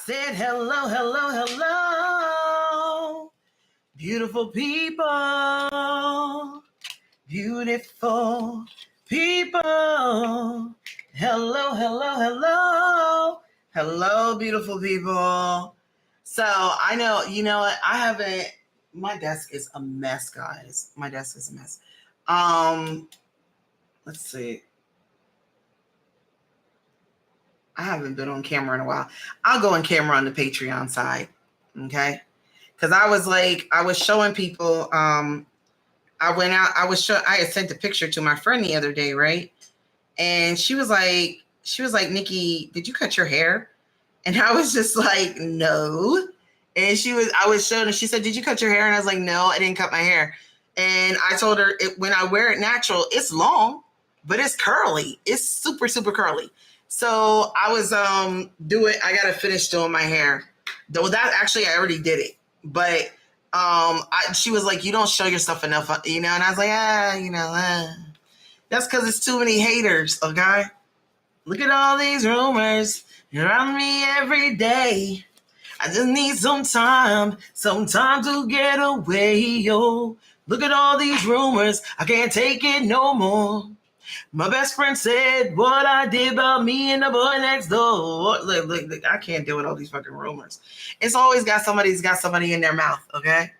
said hello, hello, hello. Beautiful people. Beautiful people. Hello, hello, hello. Hello, beautiful people. So I know, you know what? My desk is a mess, guys. My desk is a mess. Let's see. I haven't been on camera in a while. I'll go on camera on the Patreon side. Okay. Because I was showing people, I had sent a picture to my friend the other day, right? And she was like, Nikki, did you cut your hair? And I was just like, no. And I was showing her, she said, did you cut your hair? And I was like, no, I didn't cut my hair. And I told her when I wear it natural, it's long, but it's curly. It's super, super curly. So I was I got to finish doing my hair. Though that actually, I already did it. But she was like, you don't show your stuff enough, you know? And I was like, that's because it's too many haters, okay? Look at all these rumors around me every day. I just need some time to get away, yo. Look at all these rumors. I can't take it no more. My best friend said what I did about me and the boy next door. Look, I can't deal with all these fucking rumors. It's always got somebody in their mouth, okay?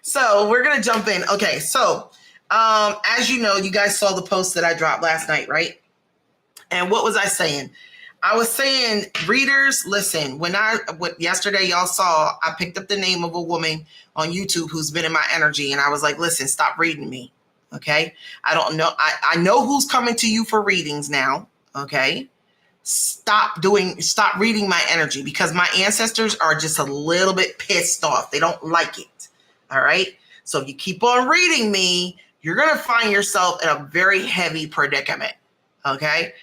So we're going to jump in. Okay, so as you know, you guys saw the post that I dropped last night, right? And what was I saying? I was saying, readers, listen, yesterday y'all saw, I picked up the name of a woman on YouTube who's been in my energy. And I was like, listen, stop reading me. Okay. I don't know. I know who's coming to you for readings now. Okay. Stop reading my energy because my ancestors are just a little bit pissed off. They don't like it. All right. So if you keep on reading me, you're going to find yourself in a very heavy predicament. Okay.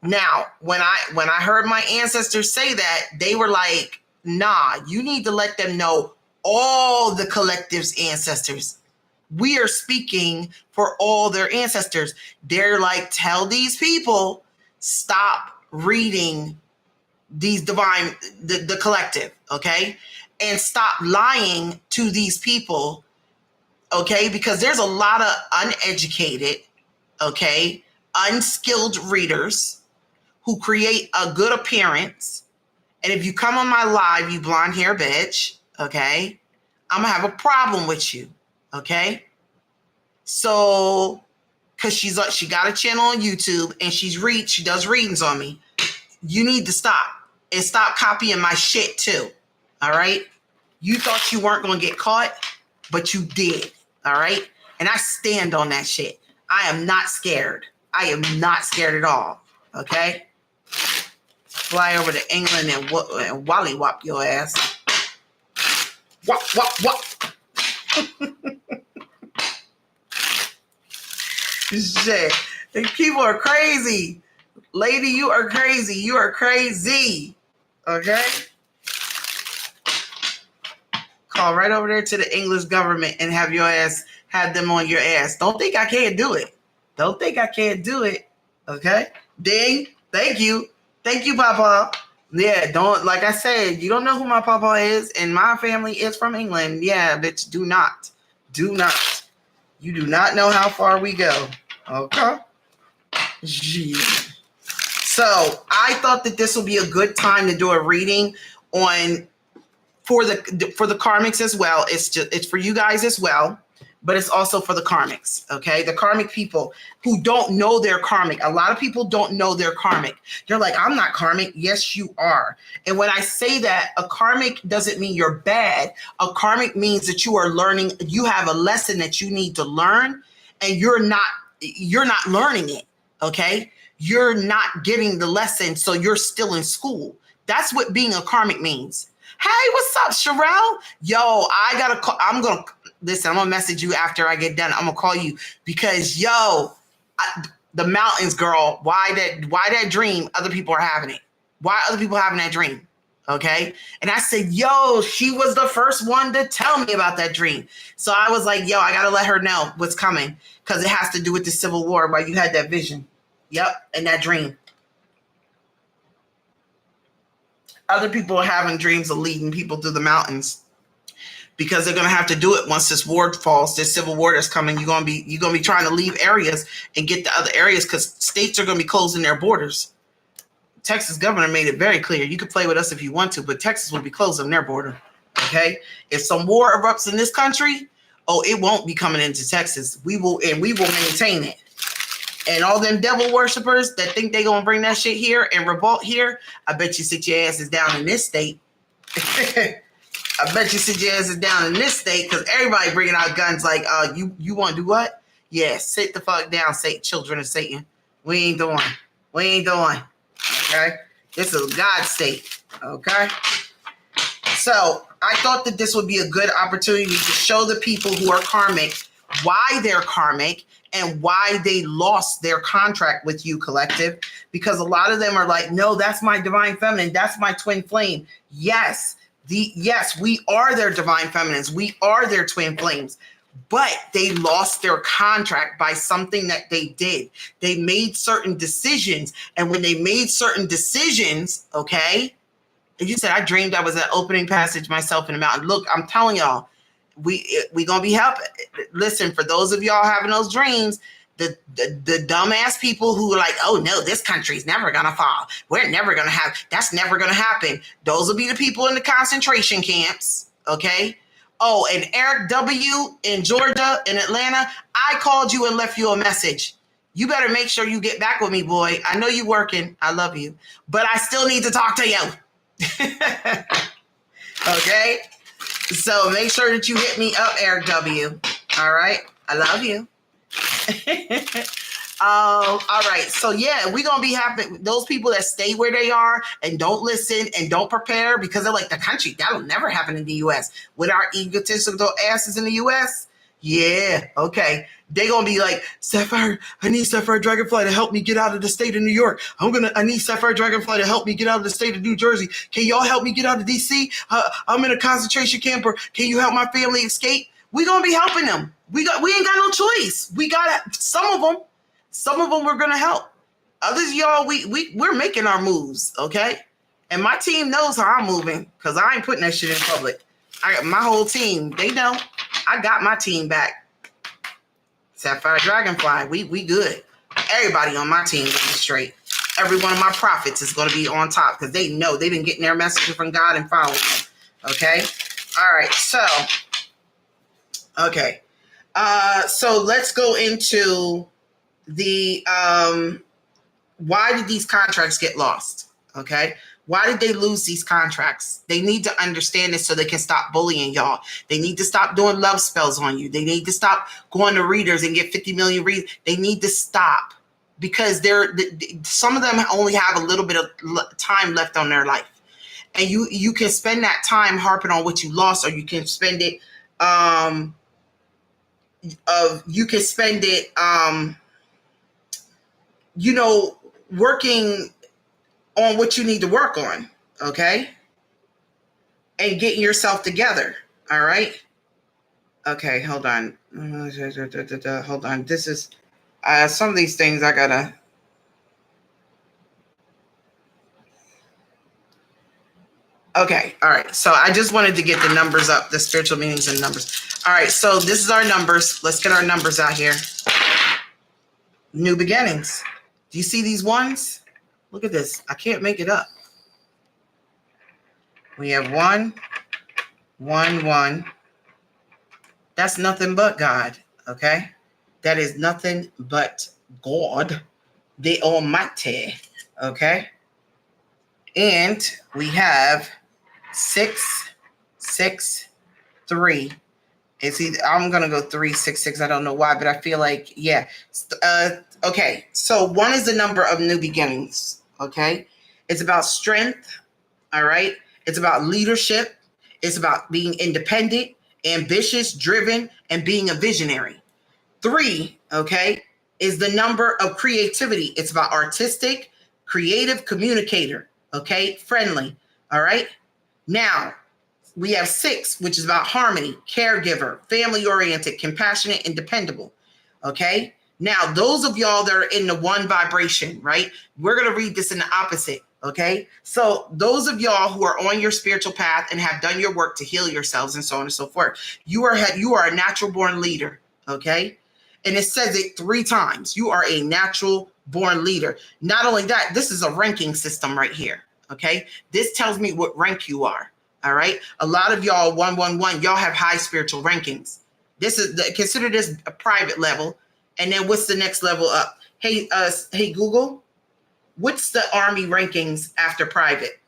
Now, when I heard my ancestors say that, they were like, nah, you need to let them know, all the collective's ancestors. We are speaking for all their ancestors. They're like, tell these people, stop reading these divine, the collective, okay? And stop lying to these people, okay? Because there's a lot of uneducated, okay, unskilled readers who create a good appearance. And if you come on my live, you blonde hair bitch, okay, I'm gonna have a problem with you, okay? So, cause she got a channel on YouTube and she does readings on me. You need to stop and stop copying my shit too, all right? You thought you weren't gonna get caught, but you did, all right? And I stand on that shit. I am not scared. I am not scared at all, okay? Fly over to England and wallywop your ass. Wop, wop, wop. Shit. People are crazy. Lady, you are crazy. You are crazy. Okay? Call right over there to the English government and have them on your ass. Don't think I can't do it. Don't think I can't do it. Okay? Ding. Thank you. Thank you, Papa. Yeah, like I said, you don't know who my Papa is, and my family is from England. Yeah, bitch, do not. Do not. You do not know how far we go. Okay? Jeez. So I thought that this would be a good time to do a reading for the karmics as well. It's for you guys as well, but it's also for the karmics, okay? The karmic people who don't know their karmic. A lot of people don't know their karmic. They're like, I'm not karmic. Yes, you are. And when I say that, a karmic doesn't mean you're bad. A karmic means that you are learning. You have a lesson that you need to learn, and you're not learning it, okay? You're not getting the lesson, so you're still in school. That's what being a karmic means. Hey, what's up, Sherelle? Yo, I gotta call. I'm gonna message you after I get done. I'm gonna call you because the mountains, girl. Why that dream? Other people are having it. Why other people having that dream? Okay. And I said, yo, she was the first one to tell me about that dream. So I was like, yo, I gotta let her know what's coming because it has to do with the Civil War. But you had that vision. Yep, and that dream. Other people are having dreams of leading people through the mountains because they're going to have to do it once this war falls, this civil war that's coming. You're going to be trying to leave areas and get to other areas because states are going to be closing their borders. Texas governor made it very clear. You can play with us if you want to, but Texas will be closing their border. Okay? If some war erupts in this country, it won't be coming into Texas. We will maintain it. And all them devil worshippers that think they gonna bring that shit here and revolt here, I bet you sit your asses down in this state. I bet you sit your asses down in this state because everybody bringing out guns like, you want to do what? Yeah, sit the fuck down, Satan, children of Satan. We ain't doing. Okay? This is a God state. Okay? So I thought that this would be a good opportunity to show the people who are karmic why they're karmic and why they lost their contract with you, collective, because a lot of them are like, no, that's my divine feminine. That's my twin flame. Yes, we are their divine feminines. We are their twin flames, but they lost their contract by something that they did. They made certain decisions. And when they made certain decisions, okay, and you said, I dreamed I was at opening passage myself in the mountain. Look, I'm telling y'all, we gonna be helping. Listen, for those of y'all having those dreams, the dumbass people who are like, oh no, this country's never gonna fall. We're never gonna have, that's never gonna happen. Those will be the people in the concentration camps, okay? Oh, and Eric W. in Georgia, in Atlanta, I called you and left you a message. You better make sure you get back with me, boy. I know you working. I love you, but I still need to talk to you. Okay? So make sure that you hit me up, Eric W. All right? I love you. All right. So yeah, we're gonna be happy. Those people that stay where they are and don't listen and don't prepare because they're like, the country, that'll never happen in the US. With our egotistical asses in the US. Yeah, okay. They gonna be like, Sapphire, I need Sapphire Dragonfly to help me get out of the state of New York. I need Sapphire Dragonfly to help me get out of the state of New Jersey. Can y'all help me get out of DC? I'm in a concentration camp. Or can you help my family escape? We gonna be helping them. We ain't got no choice. We got some of them. Some of them we're gonna help. Others, y'all, we're making our moves, okay? And my team knows how I'm moving because I ain't putting that shit in public. I got my whole team. They know. I got my team back. Sapphire Dragonfly, we good. Everybody on my team is straight. Every one of my prophets is going to be on top because they know they've been getting their messages from God and following them. Okay? All right. So, okay. So let's go into the why did these contracts get lost? Okay? Why did they lose these contracts? They need to understand this so they can stop bullying y'all. They need to stop doing love spells on you. They need to stop going to readers and get 50 million readers. They need to stop because some of them only have a little bit of time left on their life. And you can spend that time harping on what you lost, or you can spend it working on what you need to work on, okay? And getting yourself together, all right? Okay, hold on. Hold on. This is, some of these things I gotta. Okay, all right. So I just wanted to get the numbers up, the spiritual meanings and numbers. All right, so this is our numbers. Let's get our numbers out here. New beginnings. Do you see these ones? Look at this. I can't make it up. We have 1, 1, 1. That's nothing but God, okay? That is nothing but God, the Almighty, okay? And we have 6, 6, 3. It's either, I'm going to go 3, 6, 6. I don't know why, but I feel like, yeah. Okay, so 1 is the number of new beginnings, okay? It's about strength, all right? It's about leadership. It's about being independent, ambitious, driven, and being a visionary. 3, okay, is the number of creativity. It's about artistic, creative communicator, okay? Friendly, all right? Now, we have 6, which is about harmony, caregiver, family-oriented, compassionate, and dependable, okay? Now, those of y'all that are in the one vibration, right? We're going to read this in the opposite. Okay. So those of y'all who are on your spiritual path and have done your work to heal yourselves and so on and so forth, you are a natural born leader. Okay. And it says it 3 times. You are a natural born leader. Not only that, this is a ranking system right here. Okay. This tells me what rank you are. All right. A lot of y'all 111, y'all have high spiritual rankings. Consider this a private level. And then what's the next level up? Hey, Google, what's the Army rankings after private?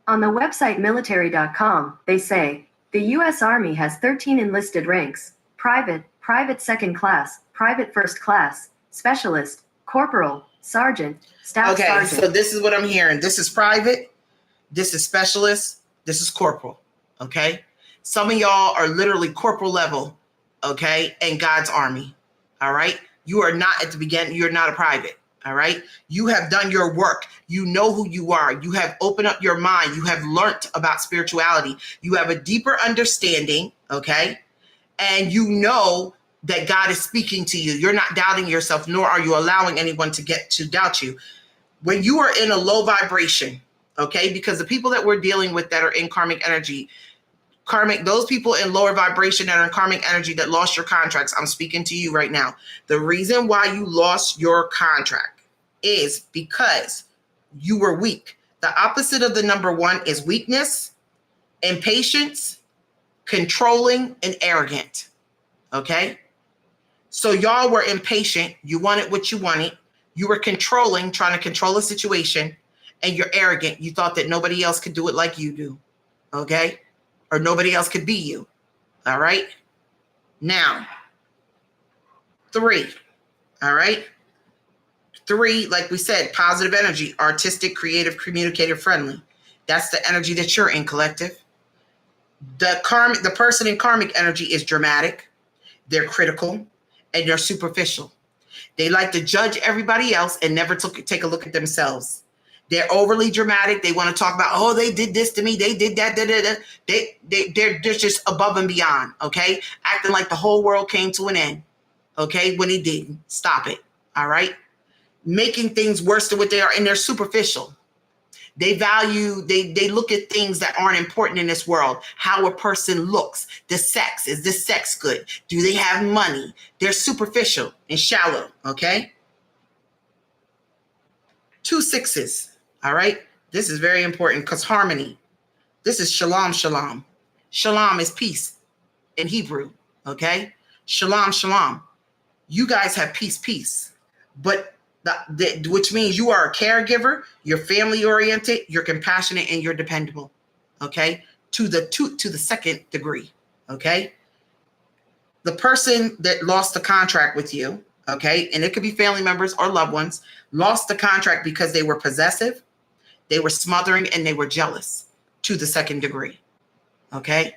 On the website military.com, they say the U.S. Army has 13 enlisted ranks: private, private second class, private first class, specialist, corporal, sergeant, staff sergeant. Okay, so this is what I'm hearing. This is private, this is specialist, this is corporal, okay? Some of y'all are literally corporal level, okay, in God's army, all right? You are not at the beginning, you're not a private, all right? You have done your work. You know who you are. You have opened up your mind. You have learned about spirituality. You have a deeper understanding, okay? And you know that God is speaking to you. You're not doubting yourself, nor are you allowing anyone to doubt you. When you are in a low vibration, okay, because the people that we're dealing with that are in karmic energy, those people in lower vibration that are in karmic energy that lost your contracts, I'm speaking to you right now. The reason why you lost your contract is because you were weak. The opposite of the number 1 is weakness, impatience, controlling, and arrogant. Okay? So y'all were impatient. You wanted what you wanted. You were controlling, trying to control a situation, and you're arrogant. You thought that nobody else could do it like you do. Okay? Or nobody else could be you. All right? Now, 3. All right? 3, like we said, positive energy, artistic, creative, communicative, friendly. That's the energy that you're in, collective. The person in karmic energy is dramatic. They're critical, and they're superficial. They like to judge everybody else and never take a look at themselves. They're overly dramatic. They want to talk about, oh, they did this to me. They did that. They're just above and beyond, okay? Acting like the whole world came to an end, okay? When it didn't. Stop it, all right? Making things worse than what they are, and they're superficial. They look at things that aren't important in this world. How a person looks, the sex, is this sex good? Do they have money? They're superficial and shallow, okay? 2 6s, all right? This is very important because harmony. This is shalom, shalom. Shalom is peace in Hebrew, okay? Shalom, shalom. You guys have peace, peace. But which means you are a caregiver, you're family oriented, you're compassionate, and you're dependable, okay? To the second degree, okay? The person that lost the contract with you, okay, and it could be family members or loved ones, lost the contract because they were possessive, they were smothering, and they were jealous to the second degree, okay?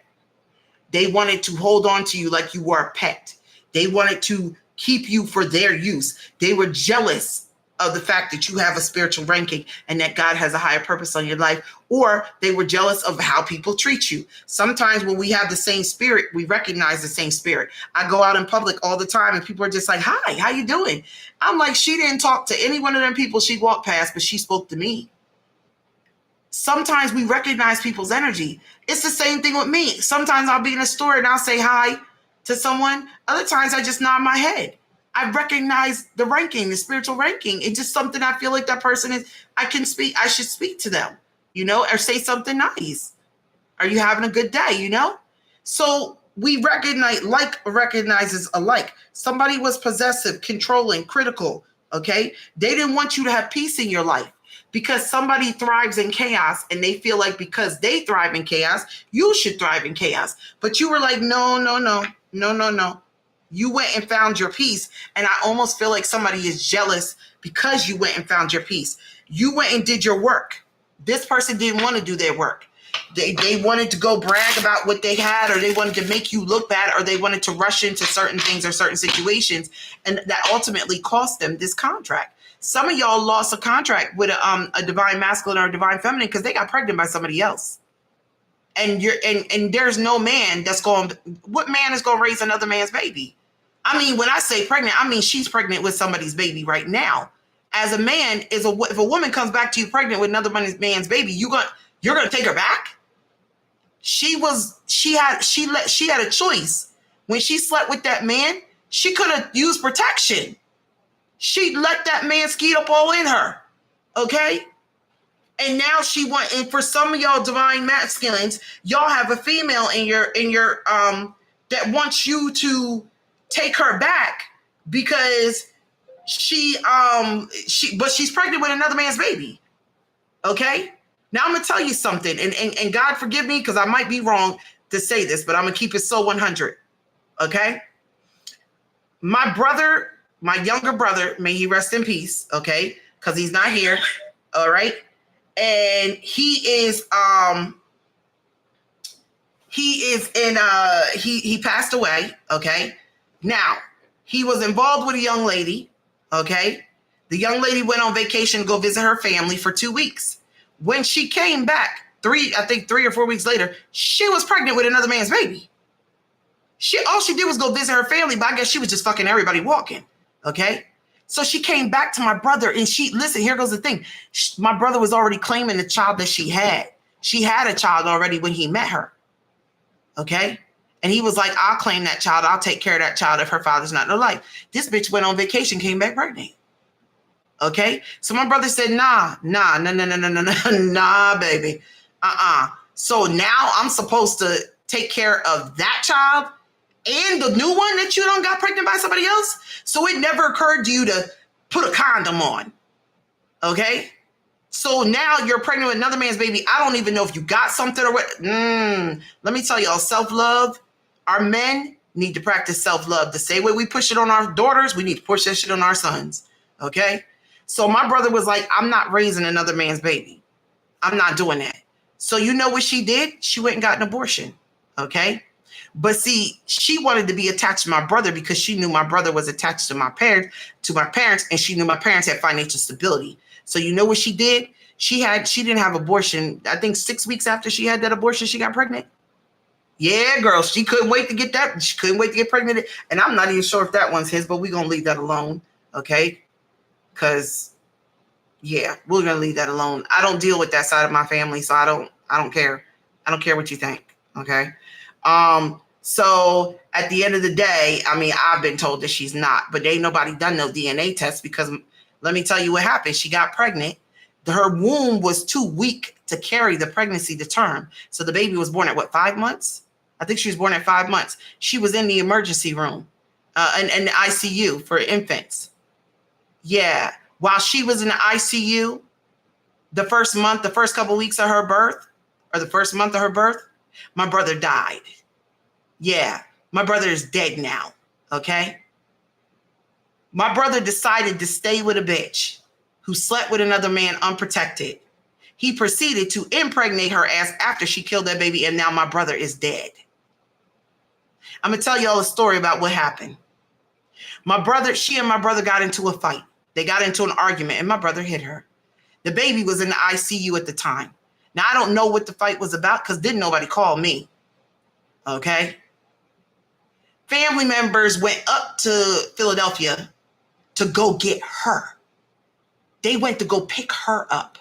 They wanted to hold on to you like you were a pet. They wanted to keep you for their use. They were jealous of the fact that you have a spiritual ranking and that God has a higher purpose on your life, or they were jealous of how people treat you. Sometimes when we have the same spirit, we recognize the same spirit. I go out in public all the time and people are just like, hi, how you doing? I'm like, she didn't talk to any one of them people she walked past, but she spoke to me. Sometimes we recognize people's energy. It's the same thing with me. Sometimes I'll be in a store and I'll say hi to someone. Other times I just nod my head. I recognize the ranking, the spiritual ranking. It's just something I feel like that person is, I should speak to them, or say something nice. Are you having a good day, So we recognizes alike. Somebody was possessive, controlling, critical, okay? They didn't want you to have peace in your life because somebody thrives in chaos and they feel like because they thrive in chaos, you should thrive in chaos. But you were like, no. You went and found your peace. And I almost feel like somebody is jealous because you went and found your peace. You went and did your work. This person didn't want to do their work. They wanted to go brag about what they had, or they wanted to make you look bad, or they wanted to rush into certain things or certain situations. And that ultimately cost them this contract. Some of y'all lost a contract with a divine masculine or a divine feminine because they got pregnant by somebody else. And there's no man what man is going to raise another man's baby? I mean, when I say pregnant, I mean she's pregnant with somebody's baby right now. As a man, if a woman comes back to you pregnant with another man's baby, you're gonna take her back? She had a choice. When she slept with that man, she could have used protection. She let that man skeet up all in her. Okay? And now and for some of y'all divine masculines, y'all have a female in your that wants you to take her back because she's pregnant with another man's baby. Okay? Now I'm gonna tell you something, and God forgive me because I might be wrong to say this, but I'm gonna keep it so 100. Okay? My brother, my younger brother, may he rest in peace, okay? Because he's not here. All right. And he passed away. Okay. Now, he was involved with a young lady. Okay. The young lady went on vacation to go visit her family for 2 weeks. When she came back, 3 or 4 weeks later, she was pregnant with another man's baby. All she did was go visit her family, but I guess she was just fucking everybody walking. Okay. So she came back to my brother and listen, here goes the thing. My brother was already claiming the child that she had. She had a child already when he met her. Okay. And he was like, I'll claim that child. I'll take care of that child if her father's not in her life. This bitch went on vacation, came back pregnant. Okay. So my brother said, nah, baby. So now I'm supposed to take care of that child and the new one that you done got pregnant by somebody else? So it never occurred to you to put a condom on. Okay? So now you're pregnant with another man's baby. I don't even know if you got something or what. Let me tell y'all, self-love. Our men need to practice self-love. The same way we push it on our daughters, we need to push that shit on our sons. Okay? So my brother was like, I'm not raising another man's baby. I'm not doing that. So you know what she did? She went and got an abortion. Okay? But see, she wanted to be attached to my brother because she knew my brother was attached to my parents, and she knew my parents had financial stability. So you know what she did? She didn't have abortion. I think 6 weeks after she had that abortion, she got pregnant. Yeah, girl, she couldn't wait to get that. She couldn't wait to get pregnant. And I'm not even sure if that one's his, but we're going to leave that alone. Okay? Because, yeah, we're going to leave that alone. I don't deal with that side of my family, so I don't care. I don't care what you think. Okay? So at the end of the day, I mean, I've been told that she's not, but ain't nobody done no DNA test because let me tell you what happened. She got pregnant. Her womb was too weak to carry the pregnancy to term. So the baby was born at 5 months? I think she was born at 5 months. She was in the emergency room and the ICU for infants. Yeah. While she was in the ICU, the first couple weeks of her birth, or the first month of her birth, my brother died. Yeah, my brother is dead now, okay? My brother decided to stay with a bitch who slept with another man unprotected. He proceeded to impregnate her ass after she killed that baby, and now my brother is dead. I'm going to tell y'all a story about what happened. She and my brother got into a fight. They got into an argument, and my brother hit her. The baby was in the ICU at the time. Now, I don't know what the fight was about because didn't nobody call me, okay? Family members went up to Philadelphia to go get her. They went to go pick her up.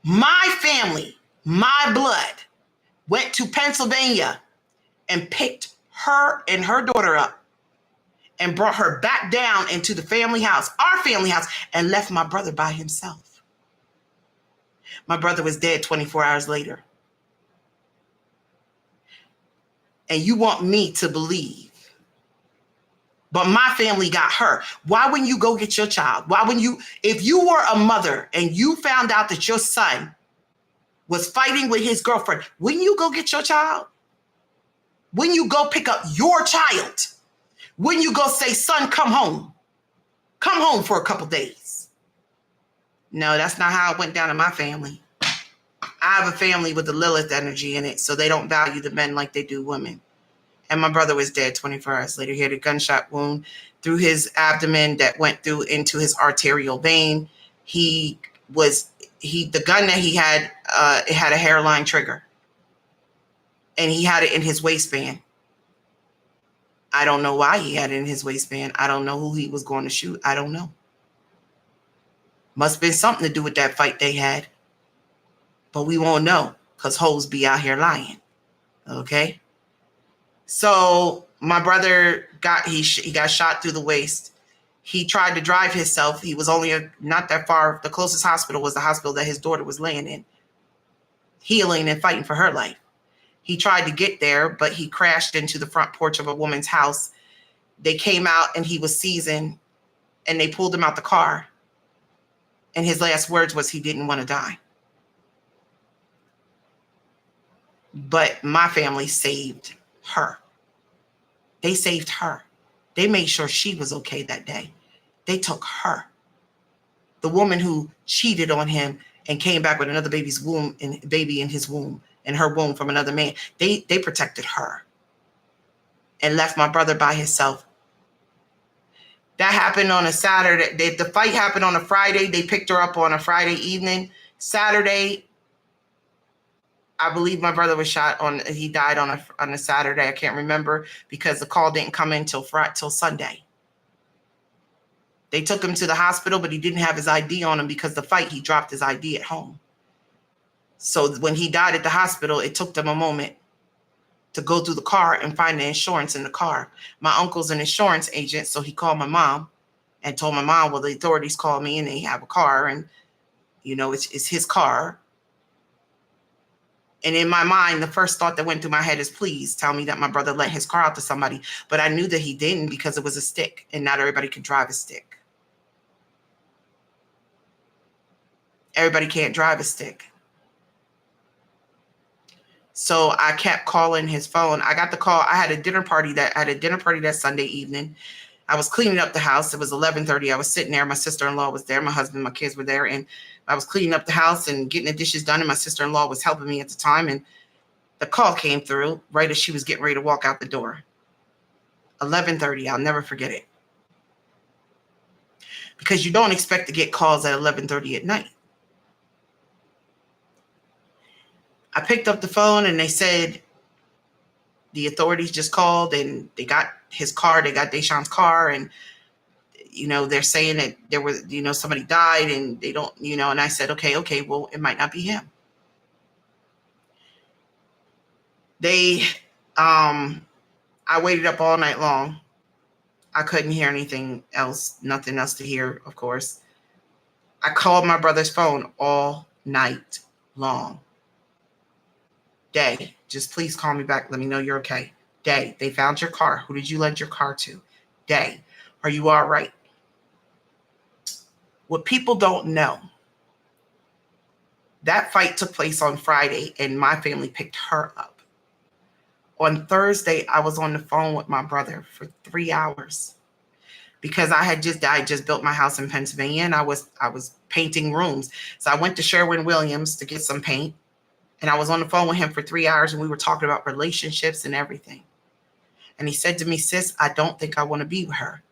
My family, my blood, went to Pennsylvania and picked her and her daughter up and brought her back down into the family house, our family house, and left my brother by himself. My brother was dead 24 hours later. And you want me to believe, but my family got her. Why wouldn't you go get your child? If you were a mother and you found out that your son was fighting with his girlfriend, wouldn't you go get your child? Wouldn't you go pick up your child? Wouldn't you go say, son, come home? Come home for a couple days. No, that's not how it went down in my family. I have a family with the Lilith energy in it, so they don't value the men like they do women. And my brother was dead 24 hours later. He had a gunshot wound through his abdomen that went through into his arterial vein. The gun that he had, it had a hairline trigger. And he had it in his waistband. I don't know why he had it in his waistband. I don't know who he was going to shoot. I don't know. Must have been something to do with that fight they had. But we won't know because hoes be out here lying. Okay? So my brother he got shot through the waist. He tried to drive himself. He was only not that far. The closest hospital was the hospital that his daughter was laying in, healing and fighting for her life. He tried to get there, but he crashed into the front porch of a woman's house. They came out and he was seasoned, and they pulled him out the car. And his last words was he didn't want to die. But my family saved her. They saved her. They made sure she was okay that day. They took her. The woman who cheated on him and came back with another baby in his womb, in her womb from another man. They protected her and left my brother by himself. That happened on a Saturday. The fight happened on a Friday. They picked her up on a Friday evening. Saturday, I believe my brother was shot he died on a Saturday. I can't remember because the call didn't come in till Sunday. They took him to the hospital, but he didn't have his ID on him because the fight, he dropped his ID at home. So when he died at the hospital, it took them a moment to go through the car and find the insurance in the car. My uncle's an insurance agent, so he called my mom and told my mom, well, the authorities called me and they have a car and, it's his car. And in my mind, the first thought that went through my head is, please tell me that my brother lent his car out to somebody. But I knew that he didn't because it was a stick and not everybody could drive a stick. Everybody can't drive a stick. So I kept calling his phone. I got the call. I had a dinner party that Sunday evening. I was cleaning up the house. It was 11:30. I was sitting there. My sister-in-law was there. My husband, my kids were there. And I was cleaning up the house and getting the dishes done. And my sister-in-law was helping me at the time. And the call came through right as she was getting ready to walk out the door. 11:30. I'll never forget it. Because you don't expect to get calls at 11:30 at night. I picked up the phone and they said the authorities just called and they got his car. They got Deshaun's car. And, they're saying that there was, somebody died and they don't, and I said, okay, well, it might not be him. I waited up all night long. I couldn't hear anything else, nothing else to hear, of course. I called my brother's phone all night long. Day, just please call me back. Let me know you're okay. Day, they found your car. Who did you lend your car to? Day, are you all right? What people don't know, that fight took place on Friday and my family picked her up. On Thursday, I was on the phone with my brother for 3 hours because I just built my house in Pennsylvania and I was painting rooms. So I went to Sherwin-Williams to get some paint. And I was on the phone with him for 3 hours and we were talking about relationships and everything. And he said to me, sis, I don't think I want to be with her.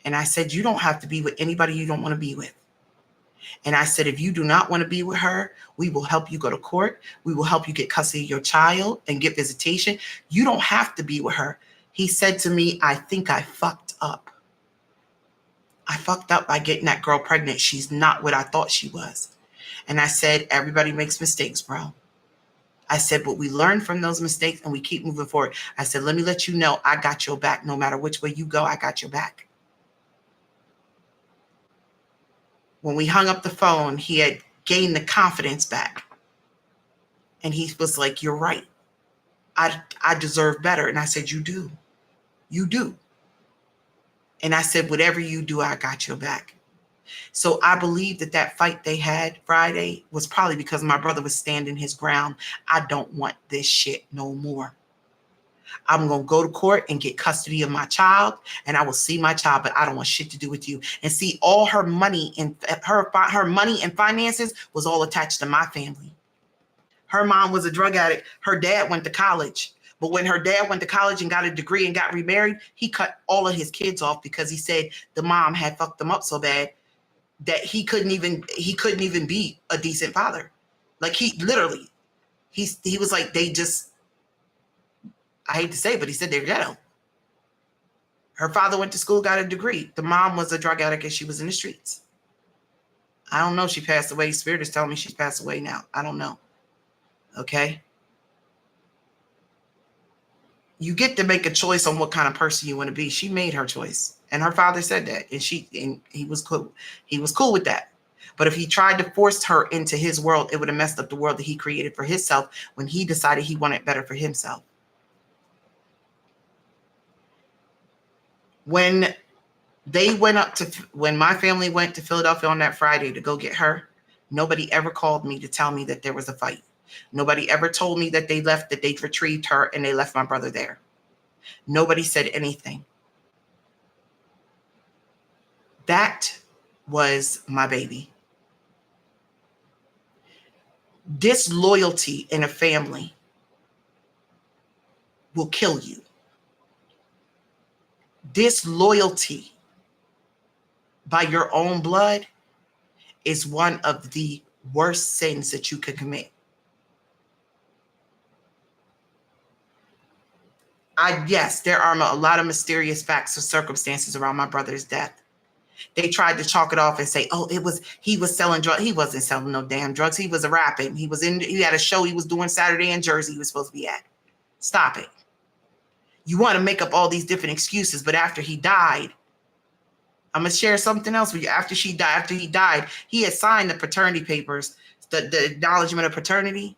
And I said, you don't have to be with anybody you don't want to be with. And I said, if you do not want to be with her, we will help you go to court. We will help you get custody of your child and get visitation. You don't have to be with her. He said to me, I think I fucked up. I fucked up by getting that girl pregnant. She's not what I thought she was. And I said, everybody makes mistakes, bro. I said, but we learn from those mistakes and we keep moving forward. I said, let me let you know I got your back. No matter which way you go, I got your back. When we hung up the phone, he had gained the confidence back. And he was like, you're right. I deserve better. And I said, you do. You do. And I said, whatever you do, I got your back. So I believe that fight they had Friday was probably because my brother was standing his ground. I don't want this shit no more. I'm going to go to court and get custody of my child and I will see my child, but I don't want shit to do with you. And see, all her money and her money and finances was all attached to my family. Her mom was a drug addict. Her dad went to college. But when her dad went to college and got a degree and got remarried, he cut all of his kids off because he said the mom had fucked them up so bad that he couldn't even be a decent father. Like he was like, they just, I hate to say it, but he said they're ghetto. Her father went to school, got a degree. The mom was a drug addict and she was in the streets. I don't know. She passed away. Spirit is telling me she's passed away now. I don't know. Okay. You get to make a choice on what kind of person you want to be. She made her choice. And her father said that. And he was cool. He was cool with that. But if he tried to force her into his world, it would have messed up the world that he created for himself when he decided he wanted better for himself. When my family went to Philadelphia on that Friday to go get her, nobody ever called me to tell me that there was a fight. Nobody ever told me that they'd retrieved her and they left my brother there. Nobody said anything. That was my baby. Disloyalty in a family will kill you. Disloyalty by your own blood is one of the worst sins that you could commit. Yes, there are a lot of mysterious facts or circumstances around my brother's death. They tried to chalk it off and say, oh, he was selling drugs. He wasn't selling no damn drugs. He was rapping. He had a show he was doing Saturday in Jersey he was supposed to be at. Stop it. You want to make up all these different excuses, but after he died, I'm going to share something else with you. After he died, he had signed the paternity papers, the acknowledgement of paternity.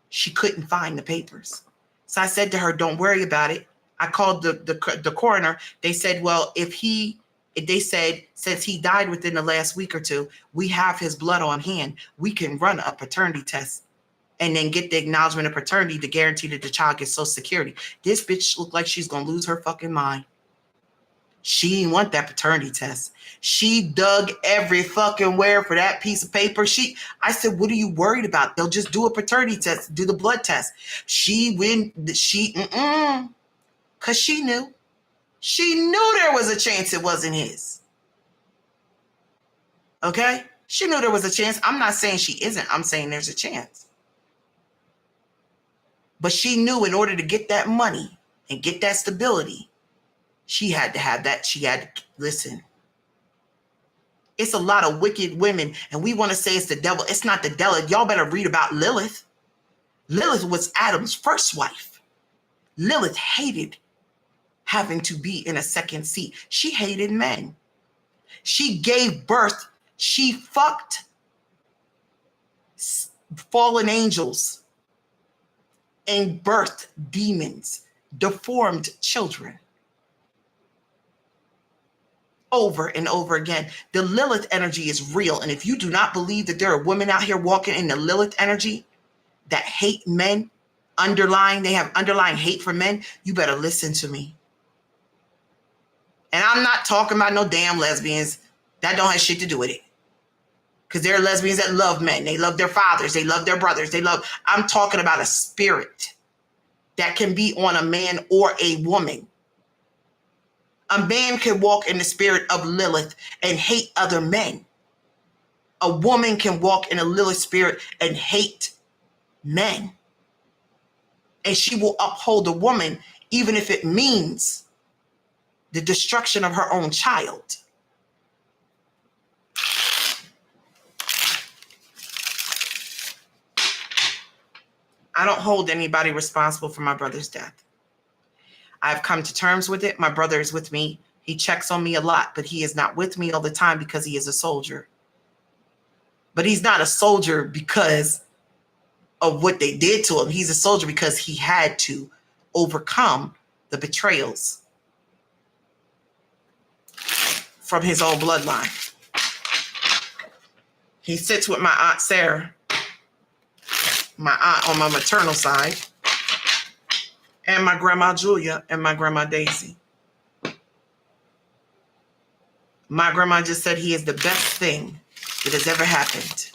She couldn't find the papers. So I said to her, don't worry about it. I called the coroner. They said, well, since he died within the last week or two, we have his blood on hand. We can run a paternity test and then get the acknowledgement of paternity to guarantee that the child gets Social Security. This bitch looked like she's going to lose her fucking mind. She didn't want that paternity test. She dug every fucking where for that piece of paper. I said, what are you worried about? They'll just do a paternity test, do the blood test. Because she knew. She knew there was a chance it wasn't his. Okay? She knew there was a chance. I'm not saying she isn't. I'm saying there's a chance. But she knew in order to get that money and get that stability, she had to have that. She had to listen. It's a lot of wicked women, and we want to say it's the devil. It's not the devil. Y'all better read about Lilith. Lilith was Adam's first wife. Lilith hated having to be in a second seat. She hated men. She gave birth. She fucked fallen angels and birthed demons, deformed children. Over and over again. The Lilith energy is real. And if you do not believe that there are women out here walking in the Lilith energy that hate men, they have underlying hate for men, you better listen to me. And I'm not talking about no damn lesbians. That don't have shit to do with it. Because there are lesbians that love men. They love their fathers. They love their brothers. I'm talking about a spirit that can be on a man or a woman. A man can walk in the spirit of Lilith and hate other men. A woman can walk in a Lilith spirit and hate men. And she will uphold a woman even if it means the destruction of her own child. I don't hold anybody responsible for my brother's death. I've come to terms with it. My brother is with me. He checks on me a lot, but he is not with me all the time because he is a soldier. But he's not a soldier because of what they did to him. He's a soldier because he had to overcome the betrayals from his own bloodline. He sits with my Aunt Sarah, my aunt on my maternal side, and my grandma Julia and my grandma Daisy. My grandma just said he is the best thing that has ever happened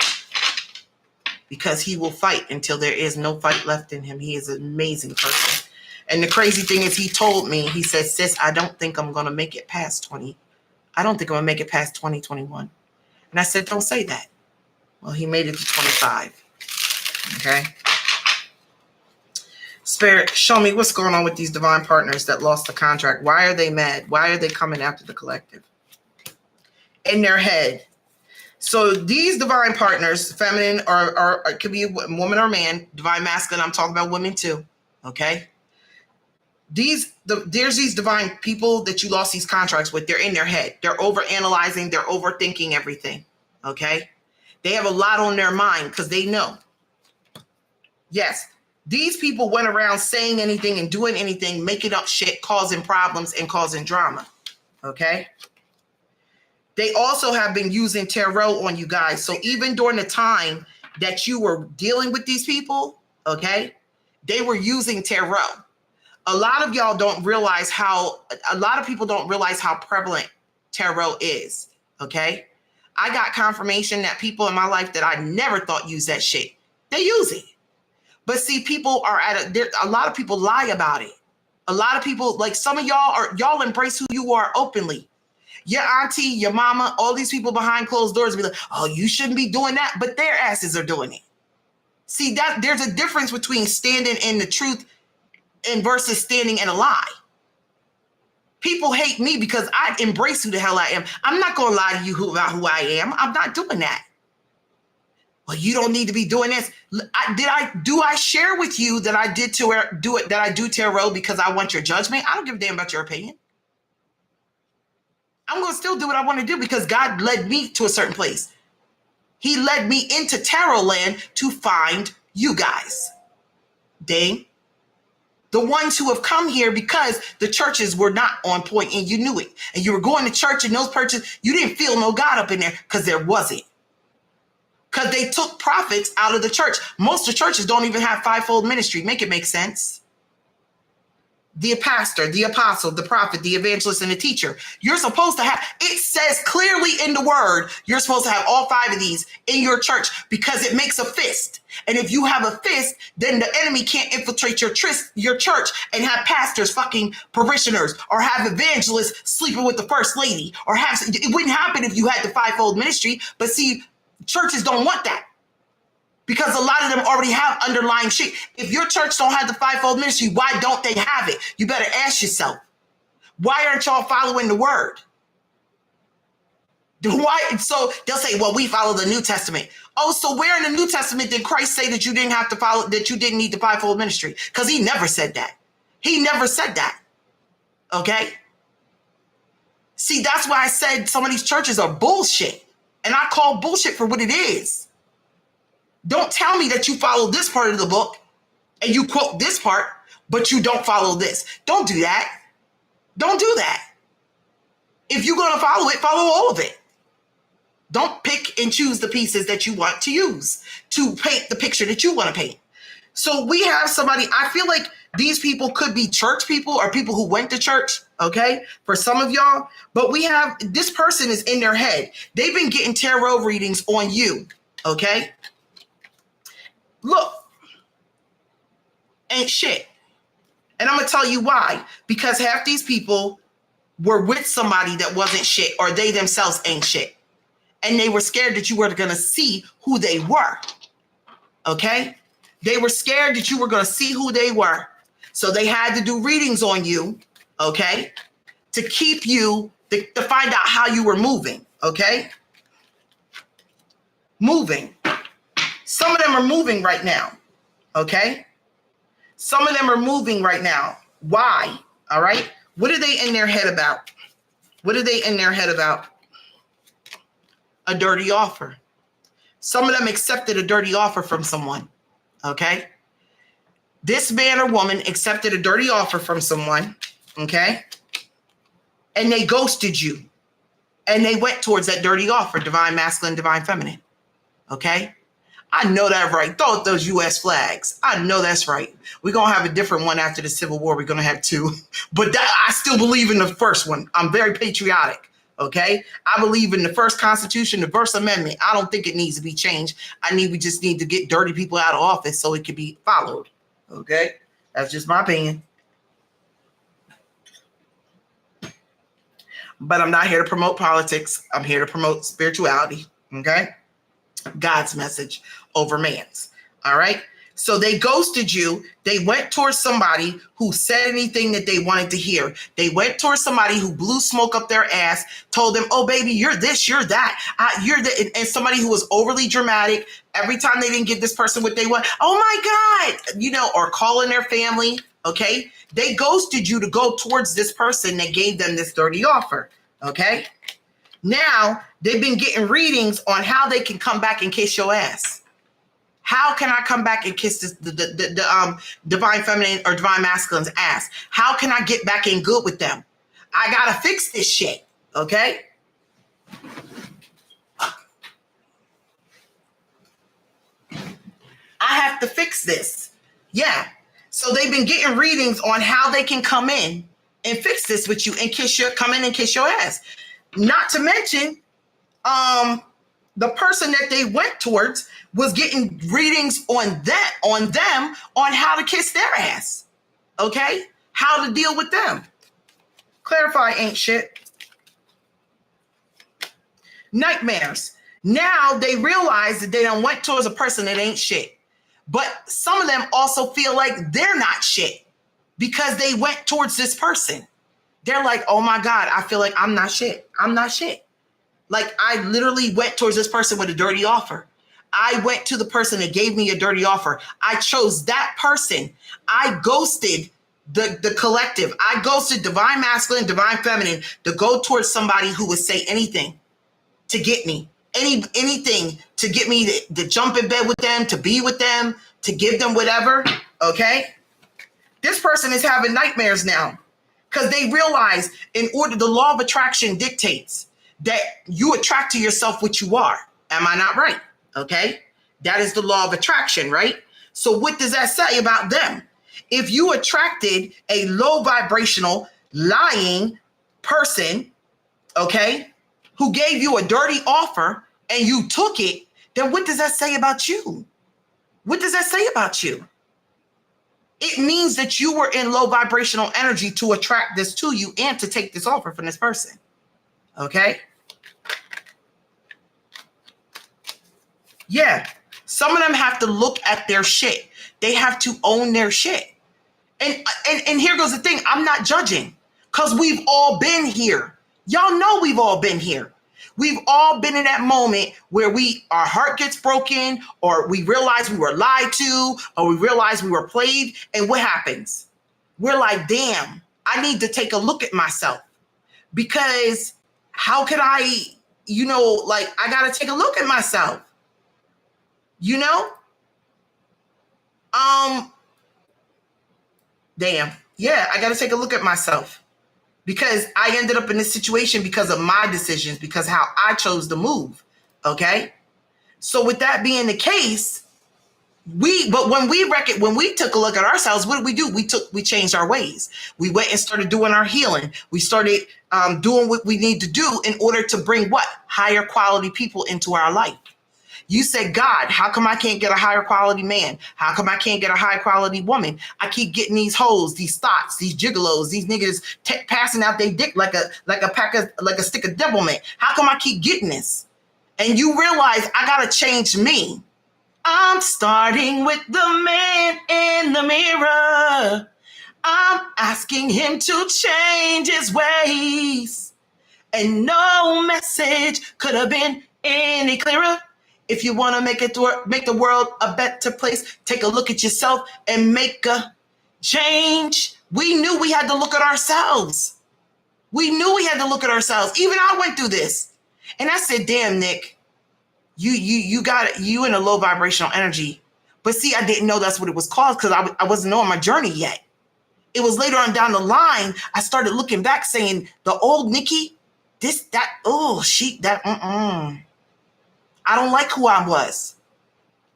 because he will fight until there is no fight left in him. He is an amazing person. And the crazy thing is he told me, he said, sis, I don't think I'm going to make it past 2021. And I said, don't say that. Well, he made it to 25. Okay. Spirit, show me what's going on with these divine partners that lost the contract. Why are they mad? Why are they coming after the collective? In their head. So these divine partners, feminine or it could be a woman or man, divine masculine, I'm talking about women too, okay? There's these divine people that you lost these contracts with. They're in their head. They're overanalyzing. They're overthinking everything, okay? They have a lot on their mind because they know. Yes, these people went around saying anything and doing anything, making up shit, causing problems and causing drama, okay? They also have been using tarot on you guys. So even during the time that you were dealing with these people, okay, they were using tarot. A lot of y'all don't realize a lot of people don't realize how prevalent tarot is, okay? I got confirmation that people in my life that I never thought used that shit, they use it. But see, people are a lot of people lie about it. A lot of people, like some of y'all embrace who you are openly. Your auntie, your mama, all these people behind closed doors be like, oh, you shouldn't be doing that, but their asses are doing it. See, that there's a difference between standing in the truth and versus standing in a lie. People hate me because I embrace who the hell I am. I'm not going to lie to you about who I am. I'm not doing that. Well, you don't need to be doing this. Do I share with you that I do tarot because I want your judgment? I don't give a damn about your opinion. I'm going to still do what I want to do because God led me to a certain place. He led me into tarot land to find you guys. Dang. The ones who have come here because the churches were not on point and you knew it. And you were going to church and those churches, you didn't feel no God up in there because there wasn't. Because they took profits out of the church. Most of the churches don't even have fivefold ministry. Make it make sense. The pastor, the apostle, the prophet, the evangelist, and the teacher. You're supposed to have, it says clearly in the word, you're supposed to have all five of these in your church because it makes a fist. And if you have a fist, then the enemy can't infiltrate your church and have pastors fucking parishioners or have evangelists sleeping with the first lady or it wouldn't happen if you had the fivefold ministry. But see, churches don't want that. Because a lot of them already have underlying shit. If your church don't have the fivefold ministry, why don't they have it? You better ask yourself. Why aren't y'all following the word? Why? So they'll say, well, we follow the New Testament. Oh, so where in the New Testament did Christ say that you didn't have to follow, that you didn't need the fivefold ministry? Because he never said that. He never said that. Okay? See, that's why I said some of these churches are bullshit. And I call bullshit for what it is. Don't tell me that you follow this part of the book and you quote this part, but you don't follow this. Don't do that. Don't do that. If you're going to follow it, follow all of it. Don't pick and choose the pieces that you want to use to paint the picture that you want to paint. So we have somebody, I feel like these people could be church people or people who went to church, okay, for some of y'all. But we have, this person is in their head. They've been getting tarot readings on you, okay? Look, ain't shit. And I'm going to tell you why. Because half these people were with somebody that wasn't shit or they themselves ain't shit. And they were scared that you were going to see who they were. Okay? They were scared that you were going to see who they were. So they had to do readings on you, okay? To keep you, to find out how you were moving, okay? Moving. Some of them are moving right now, okay? Some of them are moving right now. Why? All right? What are they in their head about? What are they in their head about? A dirty offer. Some of them accepted a dirty offer from someone, okay? This man or woman accepted a dirty offer from someone, okay? And they ghosted you. And they went towards that dirty offer, divine masculine, divine feminine, okay? I know that right. Throw up those U.S. flags. I know that's right. We're going to have a different one after the Civil War. We're going to have two. But I still believe in the first one. I'm very patriotic, okay? I believe in the first Constitution, the First Amendment. I don't think it needs to be changed. We just need to get dirty people out of office so it can be followed, okay? That's just my opinion. But I'm not here to promote politics. I'm here to promote spirituality, okay? God's message over man's. All right. So they ghosted you. They went towards somebody who said anything that they wanted to hear. They went towards somebody who blew smoke up their ass, told them, oh, baby, you're this, you're that. And somebody who was overly dramatic. Every time they didn't give this person what they want, oh my God, or calling their family, okay? They ghosted you to go towards this person that gave them this dirty offer, okay? Now, they've been getting readings on how they can come back and kiss your ass. How can I come back and kiss the divine feminine or divine masculine's ass? How can I get back in good with them? I got to fix this shit, okay? I have to fix this. Yeah. So they've been getting readings on how they can come in and fix this with you and come in and kiss your ass. Not to mention, the person that they went towards was getting readings on them on how to kiss their ass. Okay? How to deal with them. Clarify ain't shit. Nightmares. Now they realize that they done went towards a person that ain't shit. But some of them also feel like they're not shit because they went towards this person. They're like, oh my God, I feel like I'm not shit. I'm not shit. Like I literally went towards this person with a dirty offer. I went to the person that gave me a dirty offer. I chose that person. I ghosted the collective. I ghosted divine masculine, divine feminine to go towards somebody who would say anything to get me. Anything to get me to jump in bed with them, to be with them, to give them whatever. Okay? This person is having nightmares now because they realize the law of attraction dictates that you attract to yourself what you are. Am I not right? Okay. That is the law of attraction, right? So what does that say about them? If you attracted a low vibrational, lying person, okay, who gave you a dirty offer and you took it, then what does that say about you? What does that say about you? It means that you were in low vibrational energy to attract this to you and to take this offer from this person. Okay. Yeah. Some of them have to look at their shit. They have to own their shit. And here goes the thing. I'm not judging because we've all been here. Y'all know we've all been here. We've all been in that moment where our heart gets broken, or we realize we were lied to, or we realize we were played. And what happens? We're like, damn, I need to take a look at myself, because how could I, I got to take a look at myself, damn. Yeah, I got to take a look at myself. Because I ended up in this situation because of my decisions, because how I chose to move. Okay. So with that being the case, when we took a look at ourselves, what did we do? We changed our ways. We went and started doing our healing. We started doing what we need to do in order to bring higher quality people into our life. You said, God, how come I can't get a higher quality man? How come I can't get a high quality woman? I keep getting these hoes, these thoughts, these gigolos, these niggas passing out their dick like a stick of devilment. How come I keep getting this? And you realize I gotta change me. I'm starting with the man in the mirror. I'm asking him to change his ways. And no message could have been any clearer. If you want to make the world a better place, take a look at yourself and make a change. We knew we had to look at ourselves. Even I went through this. And I said, damn, Nick, you got it. You in a low vibrational energy. But see, I didn't know that's what it was called because I wasn't on my journey yet. It was later on down the line, I started looking back saying, the old Nikki, I don't like who I was.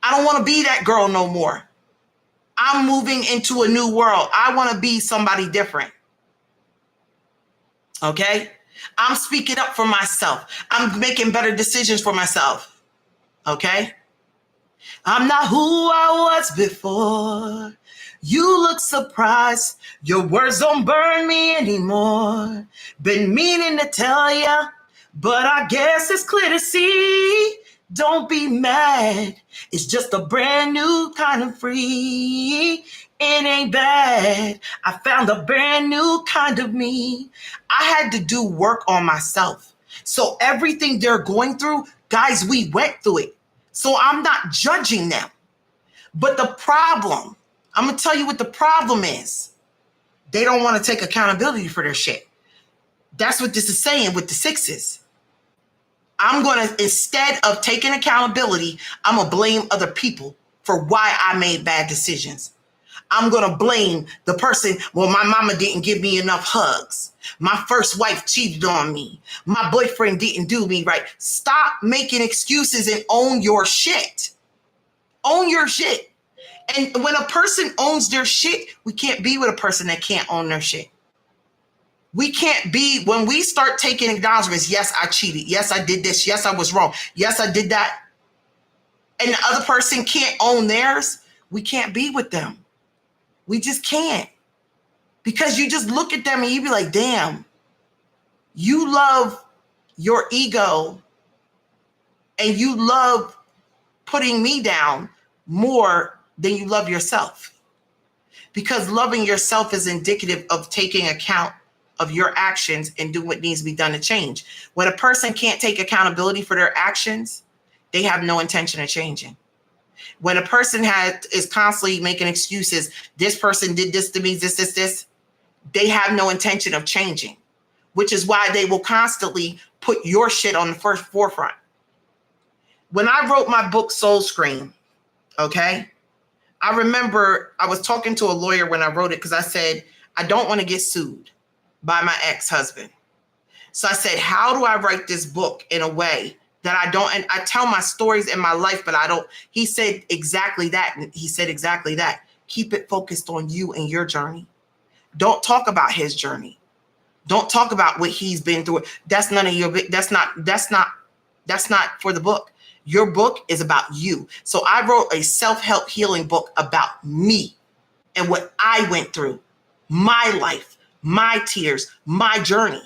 I don't want to be that girl no more. I'm moving into a new world. I want to be somebody different. Okay? I'm speaking up for myself. I'm making better decisions for myself. Okay? I'm not who I was before. You look surprised. Your words don't burn me anymore. Been meaning to tell ya, but I guess it's clear to see Don't be mad. It's just a brand new kind of free. It ain't bad. I found a brand new kind of me. I had to do work on myself. So everything they're going through, guys, we went through it. So I'm not judging them. But the problem, I'm going to tell you what the problem is. They don't want to take accountability for their shit. That's what this is saying with the sixes. I'm going to, instead of taking accountability, I'm going to blame other people for why I made bad decisions. I'm going to blame the person. Well, my mama didn't give me enough hugs. My first wife cheated on me. My boyfriend didn't do me right. Stop making excuses and own your shit. Own your shit. And when a person owns their shit, we can't be with a person that can't own their shit. We can't be, when we start taking acknowledgments, yes, I cheated. Yes, I did this. Yes, I was wrong. Yes, I did that. And the other person can't own theirs. We can't be with them. We just can't. Because you just look at them and you be like, damn, you love your ego and you love putting me down more than you love yourself. Because loving yourself is indicative of taking account of your actions and do what needs to be done to change. When a person can't take accountability for their actions, they have no intention of changing. When a person is constantly making excuses, this person did this to me, this, they have no intention of changing, which is why they will constantly put your shit on the first forefront. When I wrote my book, Soul Scream, okay, I remember I was talking to a lawyer when I wrote it because I said, I don't want to get sued by my ex-husband. So I said, how do I write this book in a way that I don't, and I tell my stories in my life, but I don't. He said exactly that. He said exactly that. Keep it focused on you and your journey. Don't talk about his journey. Don't talk about what he's been through. That's none of your, that's not for the book. Your book is about you. So I wrote a self-help healing book about me and what I went through, my life, my tears, my journey.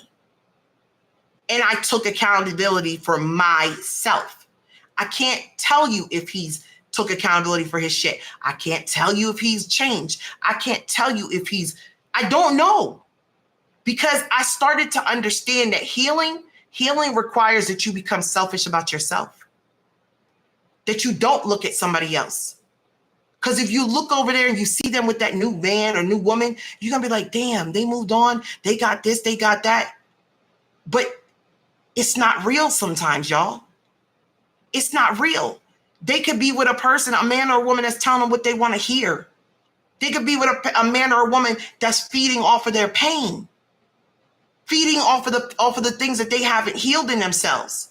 And I took accountability for myself. I can't tell you if he's took accountability for his shit. I can't tell you if he's changed. I can't tell you if I don't know. Because I started to understand that healing requires that you become selfish about yourself. That you don't look at somebody else. Because if you look over there and you see them with that new man or new woman, you're going to be like, damn, they moved on. They got this, they got that. But it's not real sometimes, y'all. It's not real. They could be with a person, a man or a woman that's telling them what they want to hear. They could be with a man or a woman that's feeding off of their pain, feeding off of the things that they haven't healed in themselves.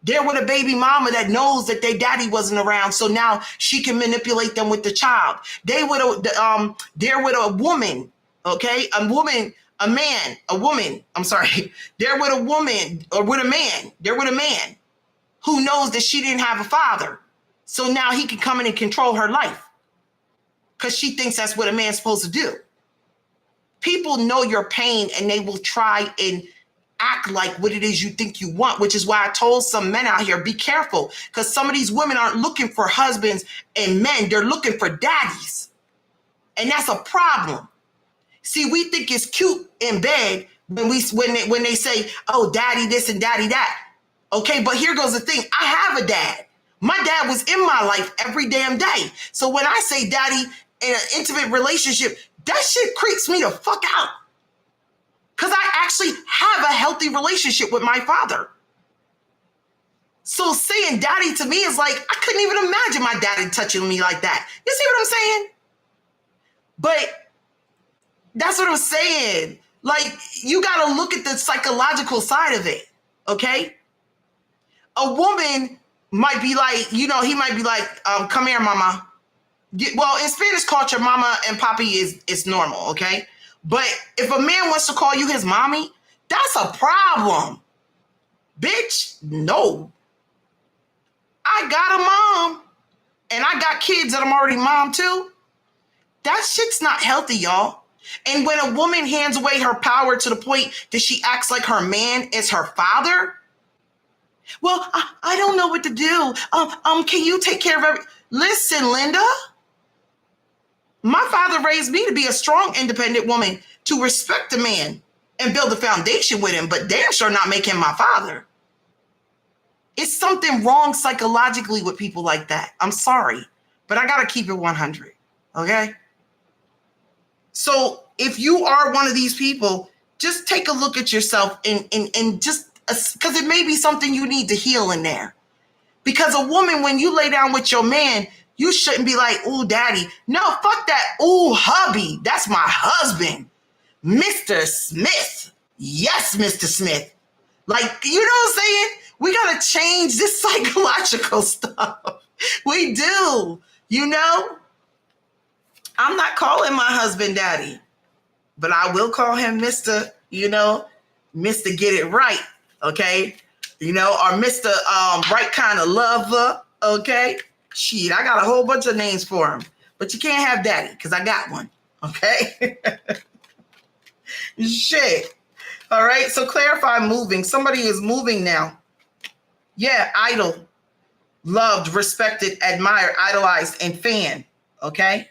They're with a baby mama that knows that their daddy wasn't around, so now she can manipulate them with the child. They're with a woman, okay? They're with a woman or with a man. They're with a man who knows that she didn't have a father. So now he can come in and control her life because she thinks that's what a man's supposed to do. People know your pain and they will try and act like what it is you think you want, which is why I told some men out here, be careful, because some of these women aren't looking for husbands and men. They're looking for daddies. And that's a problem. See, we think it's cute in bed when they say, oh, daddy this and daddy that. Okay, but here goes the thing. I have a dad. My dad was in my life every damn day. So when I say daddy in an intimate relationship, that shit creeps me the fuck out. Because I actually have a healthy relationship with my father. So saying daddy to me is like, I couldn't even imagine my daddy touching me like that. You see what I'm saying? But that's what I'm saying. Like, you got to look at the psychological side of it, okay? A woman might be like, he might be like, come here, mama. Well, in Spanish culture, mama and papi is normal, okay? But if a man wants to call you his mommy, that's a problem. Bitch, no. I got a mom and I got kids that I'm already mom to. That shit's not healthy, y'all. And when a woman hands away her power to the point that she acts like her man is her father, Well, I don't know what to do. Can you take care of everything? Listen, Linda, my father raised me to be a strong, independent woman, to respect a man and build a foundation with him, but damn sure not make him my father. It's something wrong psychologically with people like that. I'm sorry, but I got to keep it 100. Okay? So if you are one of these people, just take a look at yourself and just, because it may be something you need to heal in there. Because a woman, when you lay down with your man, you shouldn't be like, ooh, daddy. No, fuck that. Ooh, hubby. That's my husband. Mr. Smith. Yes, Mr. Smith. Like, you know what I'm saying? We got to change this psychological stuff. We do. You know? I'm not calling my husband daddy, but I will call him Mr., Mr. Get It Right. Okay? Or Mr. Right Kind of Lover. Okay? Shit, I got a whole bunch of names for him. But you can't have daddy, because I got one. Okay? Shit. All right, so clarify moving. Somebody is moving now. Yeah, idol. Loved, respected, admired, idolized, and fan. Okay?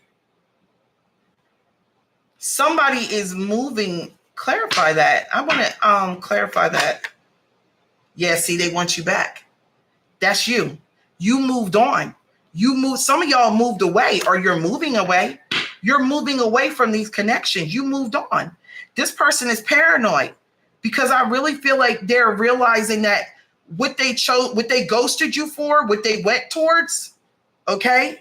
Somebody is moving. Clarify that. I want to clarify that. Yeah, see, they want you back. That's you. You moved on. Some of y'all moved away, or you're moving away. You're moving away from these connections. You moved on. This person is paranoid because I really feel like they're realizing that what they chose, what they ghosted you for, what they went towards, okay?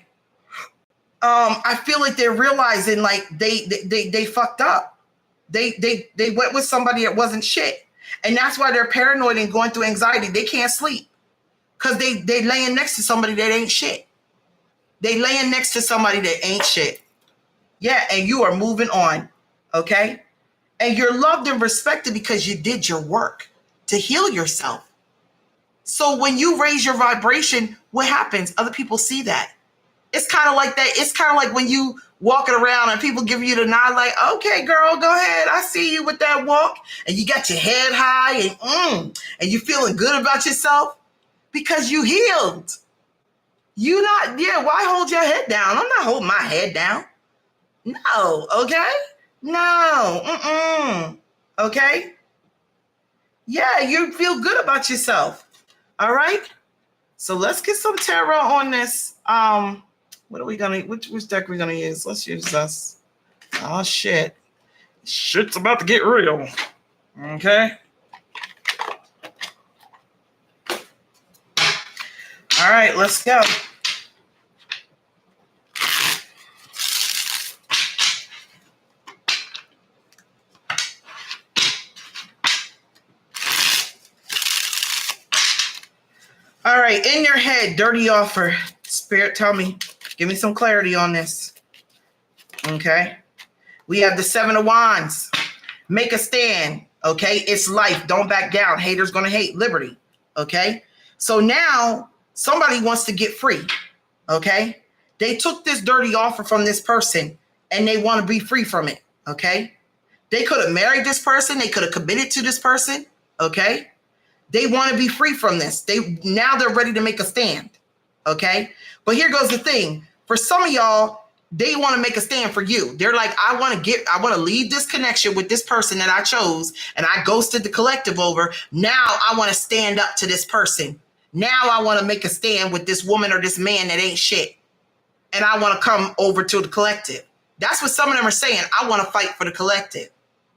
I feel like they're realizing like they fucked up. They went with somebody that wasn't shit. And that's why they're paranoid and going through anxiety. They can't sleep because they laying next to somebody that ain't shit. They laying next to somebody that ain't shit. Yeah, and you are moving on, okay? And you're loved and respected because you did your work to heal yourself. So when you raise your vibration, what happens? Other people see that. It's kind of like that. It's kind of like when you walking around and people give you the nod like, okay, girl, go ahead. I see you with that walk. And you got your head high and you feeling good about yourself because you healed. Why hold your head down? I'm not holding my head down. No, okay? No, okay? Yeah, you feel good about yourself. All right? So let's get some tarot on this. What are we gonna? Which deck are we gonna use? Let's use this. Oh shit! Shit's about to get real. Okay. All right, let's go. All right, in your head, dirty offer. Spirit, tell me. Give me some clarity on this. Okay. We have the 7 of Wands. Make a stand. Okay. It's life. Don't back down. Haters gonna hate. Liberty. Okay. So now somebody wants to get free. Okay. They took this dirty offer from this person and they want to be free from it. Okay. They could have married this person. They could have committed to this person. Okay. They want to be free from this. Now they're ready to make a stand. Okay. But here goes the thing. For some of y'all, they want to make a stand for you. They're like, I want to leave this connection with this person that I chose and I ghosted the collective over. Now I want to stand up to this person. Now I want to make a stand with this woman or this man that ain't shit. And I want to come over to the collective. That's what some of them are saying. I want to fight for the collective.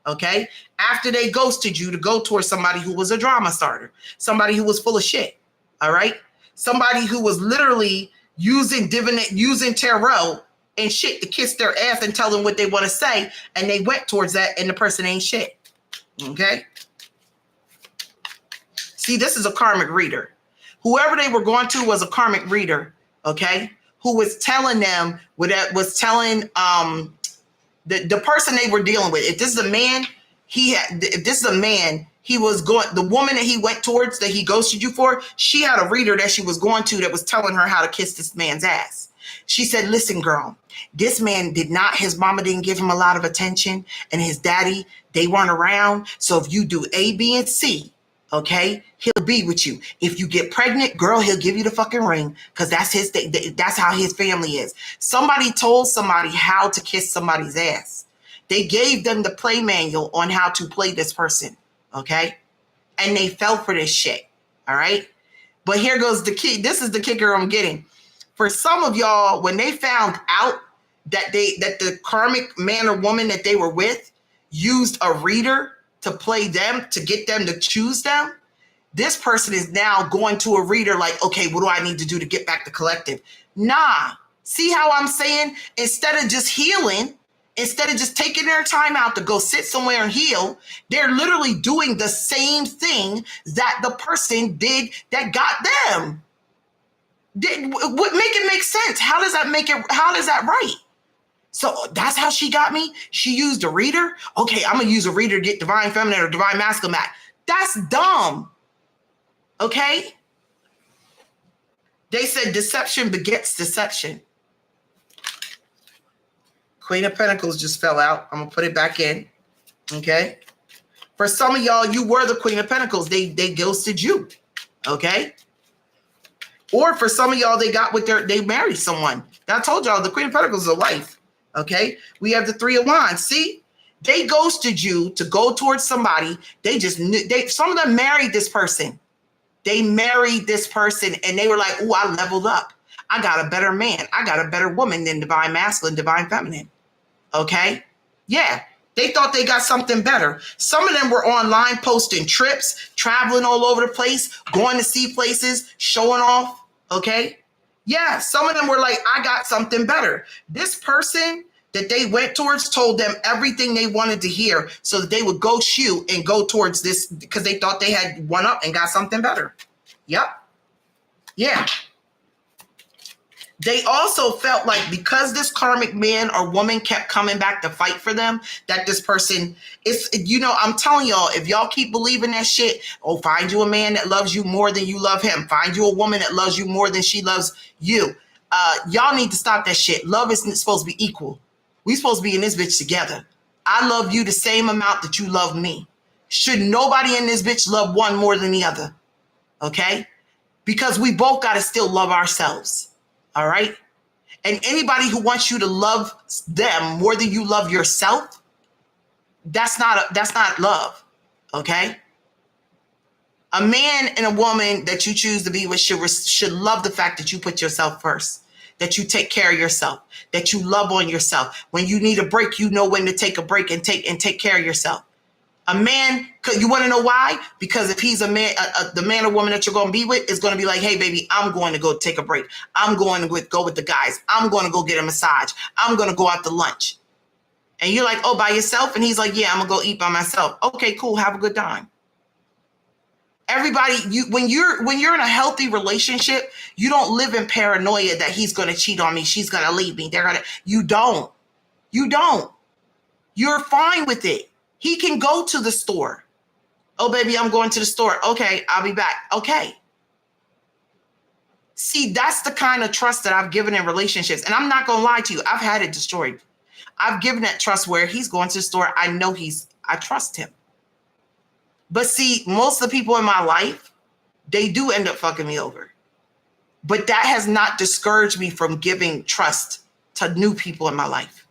Okay. After they ghosted you to go towards somebody who was a drama starter, somebody who was full of shit. All right. Somebody who was literally using tarot and shit to kiss their ass and tell them what they want to say. And they went towards that and the person ain't shit. Okay. See, this is a karmic reader. Whoever they were going to was a karmic reader. Okay. Who was telling them the person they were dealing with. If this is a man, the woman that he went towards, that he ghosted you for, she had a reader that she was going to that was telling her how to kiss this man's ass. She said, listen, girl, this man his mama didn't give him a lot of attention and his daddy, they weren't around. So if you do A, B, and C, Okay, he'll be with you. If you get pregnant, girl, he'll give you the fucking ring because that's his. That's how his family is. Somebody told somebody how to kiss somebody's ass. They gave them the play manual on how to play this person. Okay, and they fell for this shit. All right, but here goes the key. This is the kicker I'm getting. For some of y'all, when they found out that the karmic man or woman that they were with used a reader to play them, to get them to choose them, this person is now going to a reader like, okay, what do I need to do to get back to collective? Nah. See how I'm saying? Instead of just healing, instead of just taking their time out to go sit somewhere and heal, they're literally doing the same thing that the person did that got them. What make it make sense? How does that make it? How is that right? So that's how she got me. She used a reader. Okay, I'm gonna use a reader to get divine feminine or divine masculine back. That's dumb. Okay. They said deception begets deception. Queen of Pentacles just fell out. I'm gonna put it back in. Okay. For some of y'all, you were the Queen of Pentacles. They ghosted you. Okay. Or for some of y'all, they married someone. I told y'all the Queen of Pentacles is a wife. Okay, we have the Three of Wands. See, they ghosted you to go towards somebody. Some of them married this person. They married this person and they were like, oh, I leveled up. I got a better man. I got a better woman than divine masculine, divine feminine. Okay, yeah, they thought they got something better. Some of them were online posting trips, traveling all over the place, going to see places, showing off. Okay. Yeah, some of them were like, I got something better. This person that they went towards told them everything they wanted to hear so that they would ghost you and go towards this because they thought they had one up and got something better. Yep. Yeah. They also felt like because this karmic man or woman kept coming back to fight for them, that this person is, I'm telling y'all, if y'all keep believing that shit, find you a man that loves you more than you love him. Find you a woman that loves you more than she loves you. Y'all need to stop that shit. Love isn't supposed to be equal. We supposed to be in this bitch together. I love you the same amount that you love me. Should nobody in this bitch love one more than the other? Okay? Because we both got to still love ourselves. All right. And anybody who wants you to love them more than you love yourself, that's not love. Okay. A man and a woman that you choose to be with should love the fact that you put yourself first, that you take care of yourself, that you love on yourself. When you need a break, you know when to take a break and take care of yourself. A man, you want to know why? Because if he's a man, the man or woman that you're going to be with is going to be like, hey, baby, I'm going to go take a break. I'm going to go with the guys. I'm going to go get a massage. I'm going to go out to lunch. And you're like, oh, by yourself? And he's like, yeah, I'm going to go eat by myself. Okay, cool. Have a good time. Everybody, when you're in a healthy relationship, you don't live in paranoia that he's going to cheat on me. She's going to leave me. You don't. You're fine with it. He can go to the store. Oh, baby, I'm going to the store. Okay, I'll be back. Okay. See, that's the kind of trust that I've given in relationships. And I'm not going to lie to you. I've had it destroyed. I've given that trust where he's going to the store. I know I trust him. But see, most of the people in my life, they do end up fucking me over. But that has not discouraged me from giving trust to new people in my life.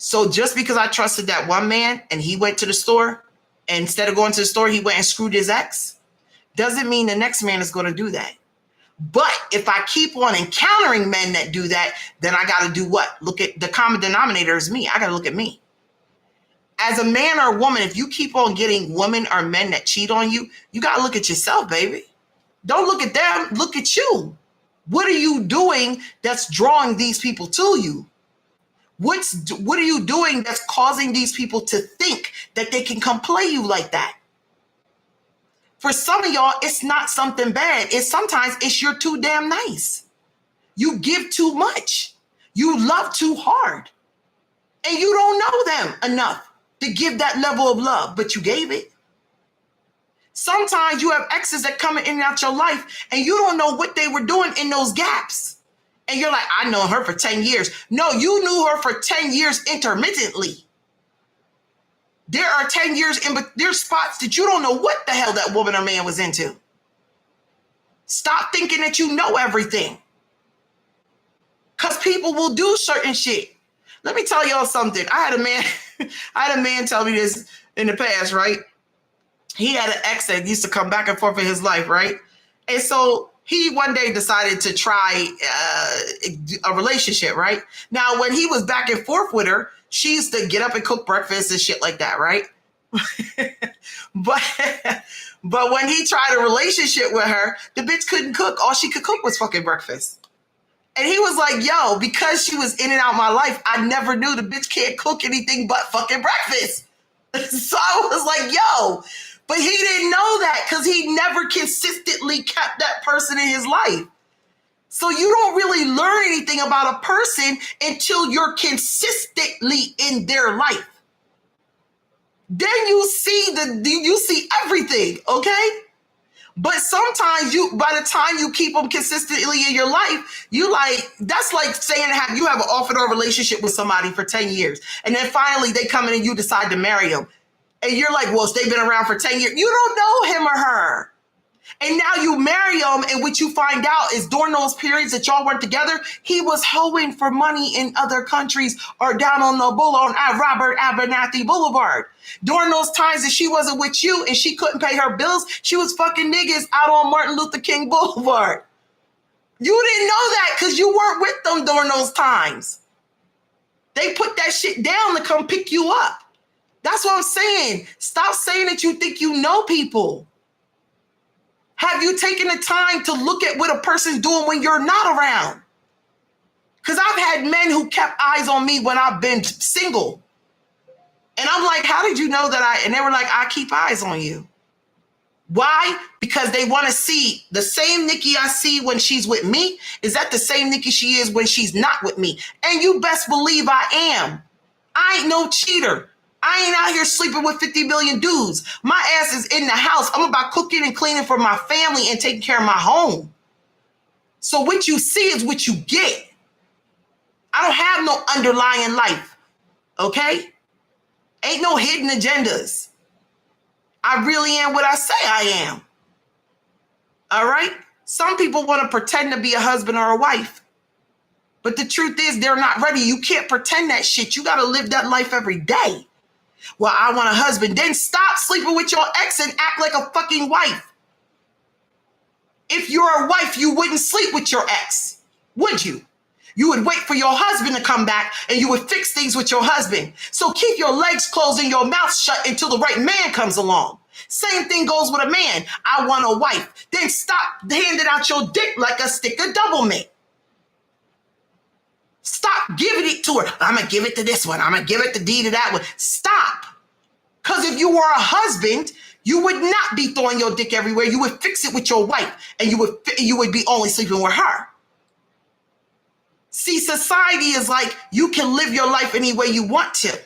So just because I trusted that one man and he went to the store, and instead of going to the store, he went and screwed his ex, doesn't mean the next man is going to do that. But if I keep on encountering men that do that, then I got to do what? Look at the common denominator is me. I got to look at me. As a man or a woman, if you keep on getting women or men that cheat on you, you got to look at yourself, baby. Don't look at them. Look at you. What are you doing that's drawing these people to you? What are you doing that's causing these people to think that they can come play you like that? For some of y'all, it's not something bad. Sometimes you're too damn nice. You give too much. You love too hard. And you don't know them enough to give that level of love, but you gave it. Sometimes you have exes that come in and out your life and you don't know what they were doing in those gaps. And you're like, I know her for 10 years. No, you knew her for 10 years intermittently. There are 10 years in, but there's spots that you don't know what the hell that woman or man was into. Stop thinking that you know everything. Because people will do certain shit. Let me tell y'all something. I had a man tell me this in the past, right? He had an ex that used to come back and forth in his life, right? And so he one day decided to try a relationship, right? Now, when he was back and forth with her, she used to get up and cook breakfast and shit like that, right? But when he tried a relationship with her, the bitch couldn't cook. All she could cook was fucking breakfast. And he was like, yo, because she was in and out of my life, I never knew the bitch can't cook anything but fucking breakfast. So I was like, yo, but he didn't know that because he never consistently kept that person in his life. So you don't really learn anything about a person until you're consistently in their life. Then you see everything, okay? But sometimes by the time you keep them consistently in your life, that's like saying you have an off and on relationship with somebody for 10 years. And then finally they come in and you decide to marry them. And you're like, well, they've been around for 10 years. You don't know him or her. And now you marry him, and what you find out is during those periods that y'all weren't together, he was hoeing for money in other countries or down on the boulevard on Robert Abernathy Boulevard. During those times that she wasn't with you and she couldn't pay her bills, she was fucking niggas out on Martin Luther King Boulevard. You didn't know that because you weren't with them during those times. They put that shit down to come pick you up. That's what I'm saying. Stop saying that you think you know people. Have you taken the time to look at what a person's doing when you're not around? Because I've had men who kept eyes on me when I've been single. And I'm like, how did you know that and they were like, I keep eyes on you. Why? Because they want to see the same Nikki I see when she's with me. Is that the same Nikki she is when she's not with me? And you best believe I am. I ain't no cheater. I ain't out here sleeping with 50 million dudes. My ass is in the house. I'm about cooking and cleaning for my family and taking care of my home. So what you see is what you get. I don't have no underlying life. Okay? Ain't no hidden agendas. I really am what I say I am. All right? Some people want to pretend to be a husband or a wife. But the truth is they're not ready. You can't pretend that shit. You got to live that life every day. Well, I want a husband. Then stop sleeping with your ex and act like a fucking wife. If you're a wife, you wouldn't sleep with your ex, would you? You would wait for your husband to come back and you would fix things with your husband. So keep your legs closed and your mouth shut until the right man comes along. Same thing goes with a man. I want a wife. Then stop handing out your dick like a stick of double mint. Stop giving it to her. I'm going to give it to this one. I'm going to give it to D to that one. Stop. Because if you were a husband, you would not be throwing your dick everywhere. You would fix it with your wife and you would be only sleeping with her. See, society is like you can live your life any way you want to.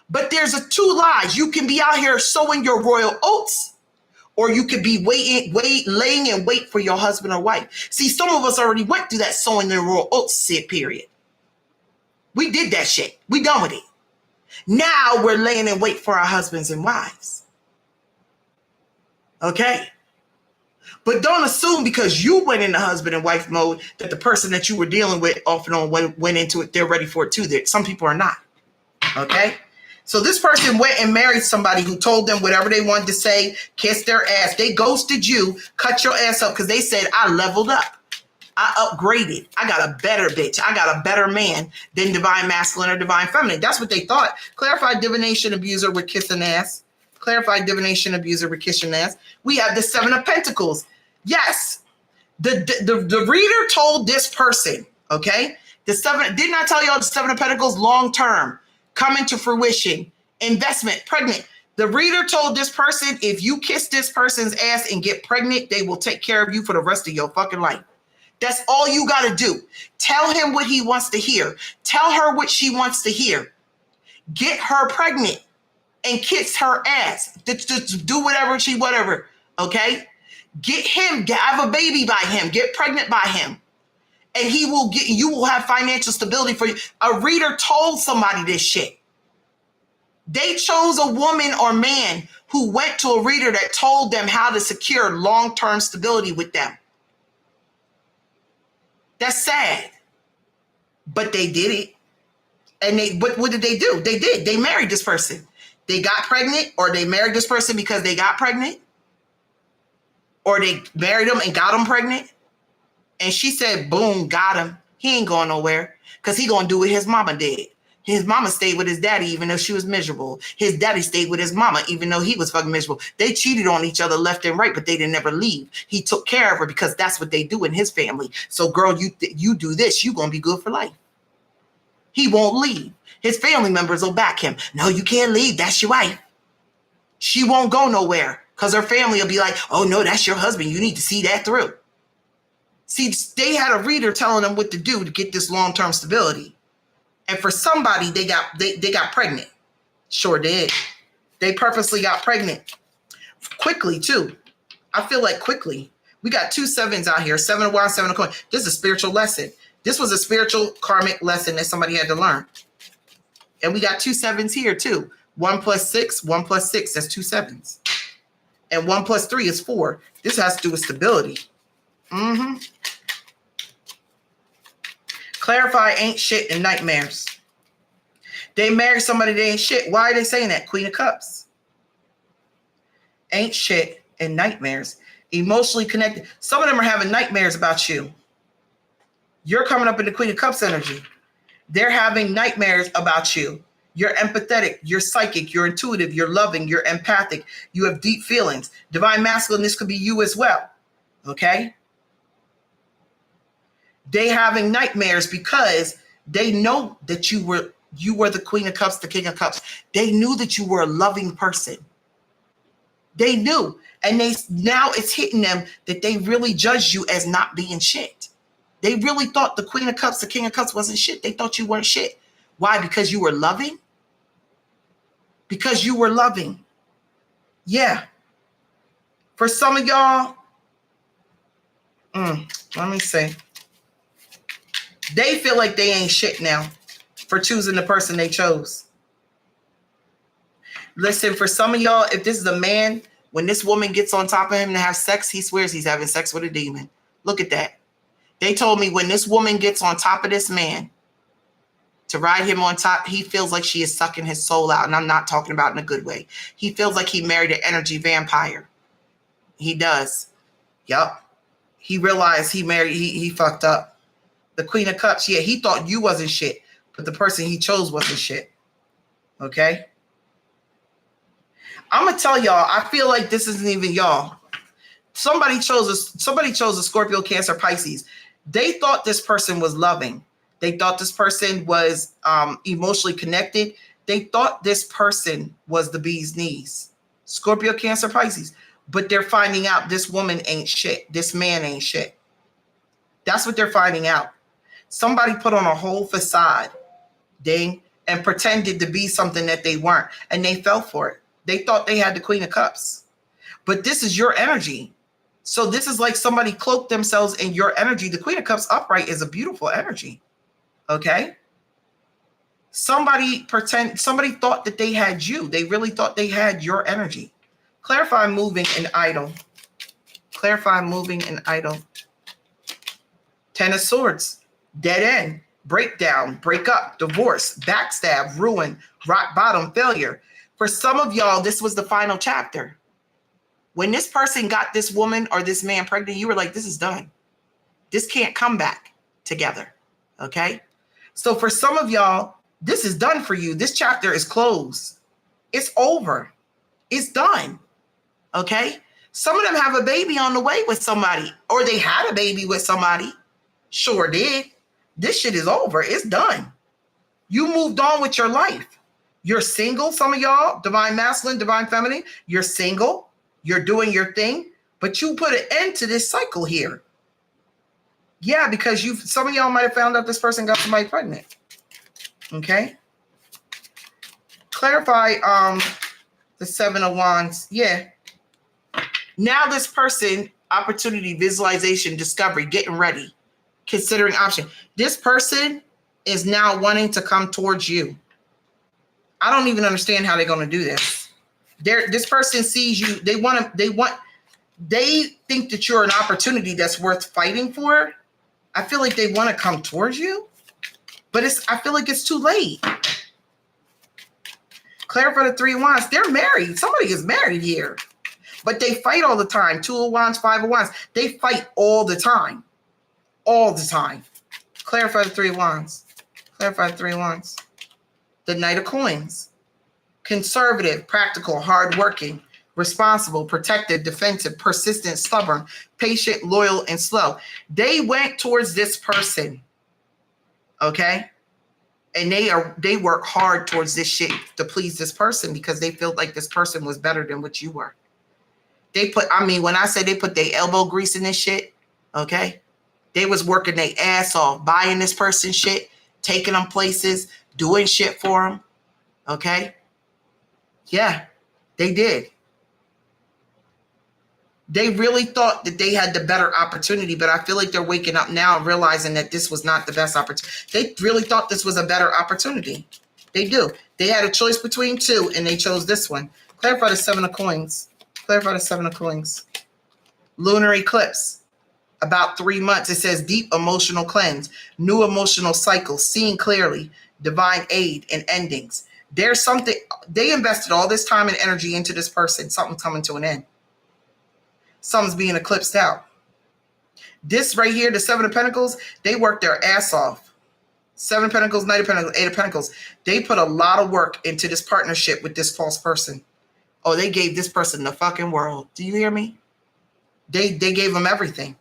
But there's two lies. You can be out here sowing your royal oats, or you could be laying in wait for your husband or wife. See, some of us already went through that sowing the royal oats period. We did that shit. We done with it. Now we're laying in wait for our husbands and wives. Okay? But don't assume because you went into husband and wife mode that the person that you were dealing with off and on went into it, they're ready for it too. Some people are not. Okay? So this person went and married somebody who told them whatever they wanted to say, kissed their ass. They ghosted you, cut your ass up because they said, I leveled up. I upgraded. I got a better bitch. I got a better man than divine masculine or divine feminine. That's what they thought. Clarified divination abuser with kissing ass. Clarified divination abuser with kissing ass. We have the Seven of Pentacles. Yes. The reader told this person, okay? Didn't I tell y'all the Seven of Pentacles long term? Coming to fruition, investment, pregnant. The reader told this person, if you kiss this person's ass and get pregnant, they will take care of you for the rest of your fucking life. That's all you got to do. Tell him what he wants to hear. Tell her what she wants to hear. Get her pregnant and kiss her ass. Just do whatever, okay? Have a baby by him. Get pregnant by him. And you will have financial stability for you. A reader told somebody this shit. They chose a woman or man who went to a reader that told them how to secure long-term stability with them. That's sad. But they did it. And what did they do? They did. They married this person. They got pregnant, or they married this person because they got pregnant, or they married him and got him pregnant. And she said, boom, got him. He ain't going nowhere because he going to do what his mama did. His mama stayed with his daddy even though she was miserable. His daddy stayed with his mama even though he was fucking miserable. They cheated on each other left and right, but they didn't never leave. He took care of her because that's what they do in his family. So girl, you do this, you going to be good for life. He won't leave. His family members will back him. No, you can't leave. That's your wife. She won't go nowhere because her family will be like, oh no, that's your husband. You need to see that through. See, they had a reader telling them what to do to get this long-term stability. And for somebody, they got pregnant. Sure did. They purposely got pregnant. Quickly, too. I feel like quickly. We got 2 sevens out here. 7 of wands, 7 of coins. This is a spiritual lesson. This was a spiritual karmic lesson that somebody had to learn. And we got 2 sevens here, too. 1 plus 6, 1 plus 6. That's 2 sevens. And 1 plus 3 is 4. This has to do with stability. Mm-hmm. Clarify ain't shit and nightmares. They married somebody they ain't shit. Why are they saying that? Queen of Cups. Ain't shit and nightmares. Emotionally connected. Some of them are having nightmares about you. You're coming up in the Queen of Cups energy. They're having nightmares about you. You're empathetic. You're psychic. You're intuitive. You're loving. You're empathic. You have deep feelings. Divine masculine, this could be you as well. Okay? They having nightmares because they know that you were the Queen of Cups, the King of Cups. They knew that you were a loving person. They knew. And now it's hitting them that they really judged you as not being shit. They really thought the Queen of Cups, the King of Cups wasn't shit. They thought you weren't shit. Why? Because you were loving? Because you were loving. Yeah. For some of y'all, let me see. They feel like they ain't shit now for choosing the person they chose. Listen, for some of y'all, if this is a man, when this woman gets on top of him to have sex, he swears he's having sex with a demon. Look at that. They told me when this woman gets on top of this man to ride him on top, he feels like she is sucking his soul out. And I'm not talking about in a good way. He feels like he married an energy vampire. He does. Yup. He realized he fucked up. The Queen of Cups, yeah, he thought you wasn't shit, but the person he chose wasn't shit. Okay? I'm gonna tell y'all, I feel like this isn't even y'all. Somebody chose a Scorpio, Cancer, Pisces. They thought this person was loving. They thought this person was emotionally connected. They thought this person was the bee's knees. Scorpio, Cancer, Pisces. But they're finding out this woman ain't shit. This man ain't shit. That's what they're finding out. Somebody put on a whole facade, and pretended to be something that they weren't. And they fell for it. They thought they had the Queen of Cups. But this is your energy. So this is like somebody cloaked themselves in your energy. The Queen of Cups upright is a beautiful energy. Okay? Somebody thought that they had you. They really thought they had your energy. Clarify moving and idle. Clarify moving and idle. 10 of Swords. Dead end, breakdown, break up, divorce, backstab, ruin, rock bottom, failure. For some of y'all, this was the final chapter. When this person got this woman or this man pregnant, you were like, this is done. This can't come back together. Okay? So for some of y'all, this is done for you. This chapter is closed. It's over. It's done. Okay? Some of them have a baby on the way with somebody, or they had a baby with somebody. Sure did. This shit is over. It's done. You moved on with your life. You're single, some of y'all, divine masculine, divine feminine. You're single. You're doing your thing. But you put an end to this cycle here. Yeah, because some of y'all might have found out this person got somebody pregnant. Okay? Clarify the 7 of Wands. Yeah. Now this person, opportunity, visualization, discovery, getting ready. Considering option. This person is now wanting to come towards you. I don't even understand how they're going to do this. This person sees you. They think that you're an opportunity that's worth fighting for. I feel like they want to come towards you, but I feel like it's too late. Clarify the 3 of Wands. They're married. Somebody is married here, but they fight all the time. 2 of Wands, 5 of Wands. They fight all the time. All the time. Clarify the 3 of Wands. Clarify the 3 of Wands. The Knight of Coins. Conservative, practical, hardworking, responsible, protective, defensive, persistent, stubborn, patient, loyal, and slow. They went towards this person, okay? And they work hard towards this shit to please this person because they feel like this person was better than what you were. When I say they put their elbow grease in this shit, okay? They was working their ass off, buying this person shit, taking them places, doing shit for them, okay? Yeah, they did. They really thought that they had the better opportunity, but I feel like they're waking up now and realizing that this was not the best opportunity. They really thought this was a better opportunity. They do. They had a choice between 2, and they chose this one. Clarify the 7 of Coins. Clarify the 7 of Coins. Lunar eclipse. About 3 months. It says deep emotional cleanse, new emotional cycle, seeing clearly, divine aid, and endings. There's something, they invested all this time and energy into this person. Something's coming to an end. Something's being eclipsed out. This right here, the 7 of Pentacles, they worked their ass off. 7 of Pentacles, Knight of Pentacles, 8 of Pentacles. They put a lot of work into this partnership with this false person. Oh, they gave this person the fucking world. Do you hear me? They gave them everything.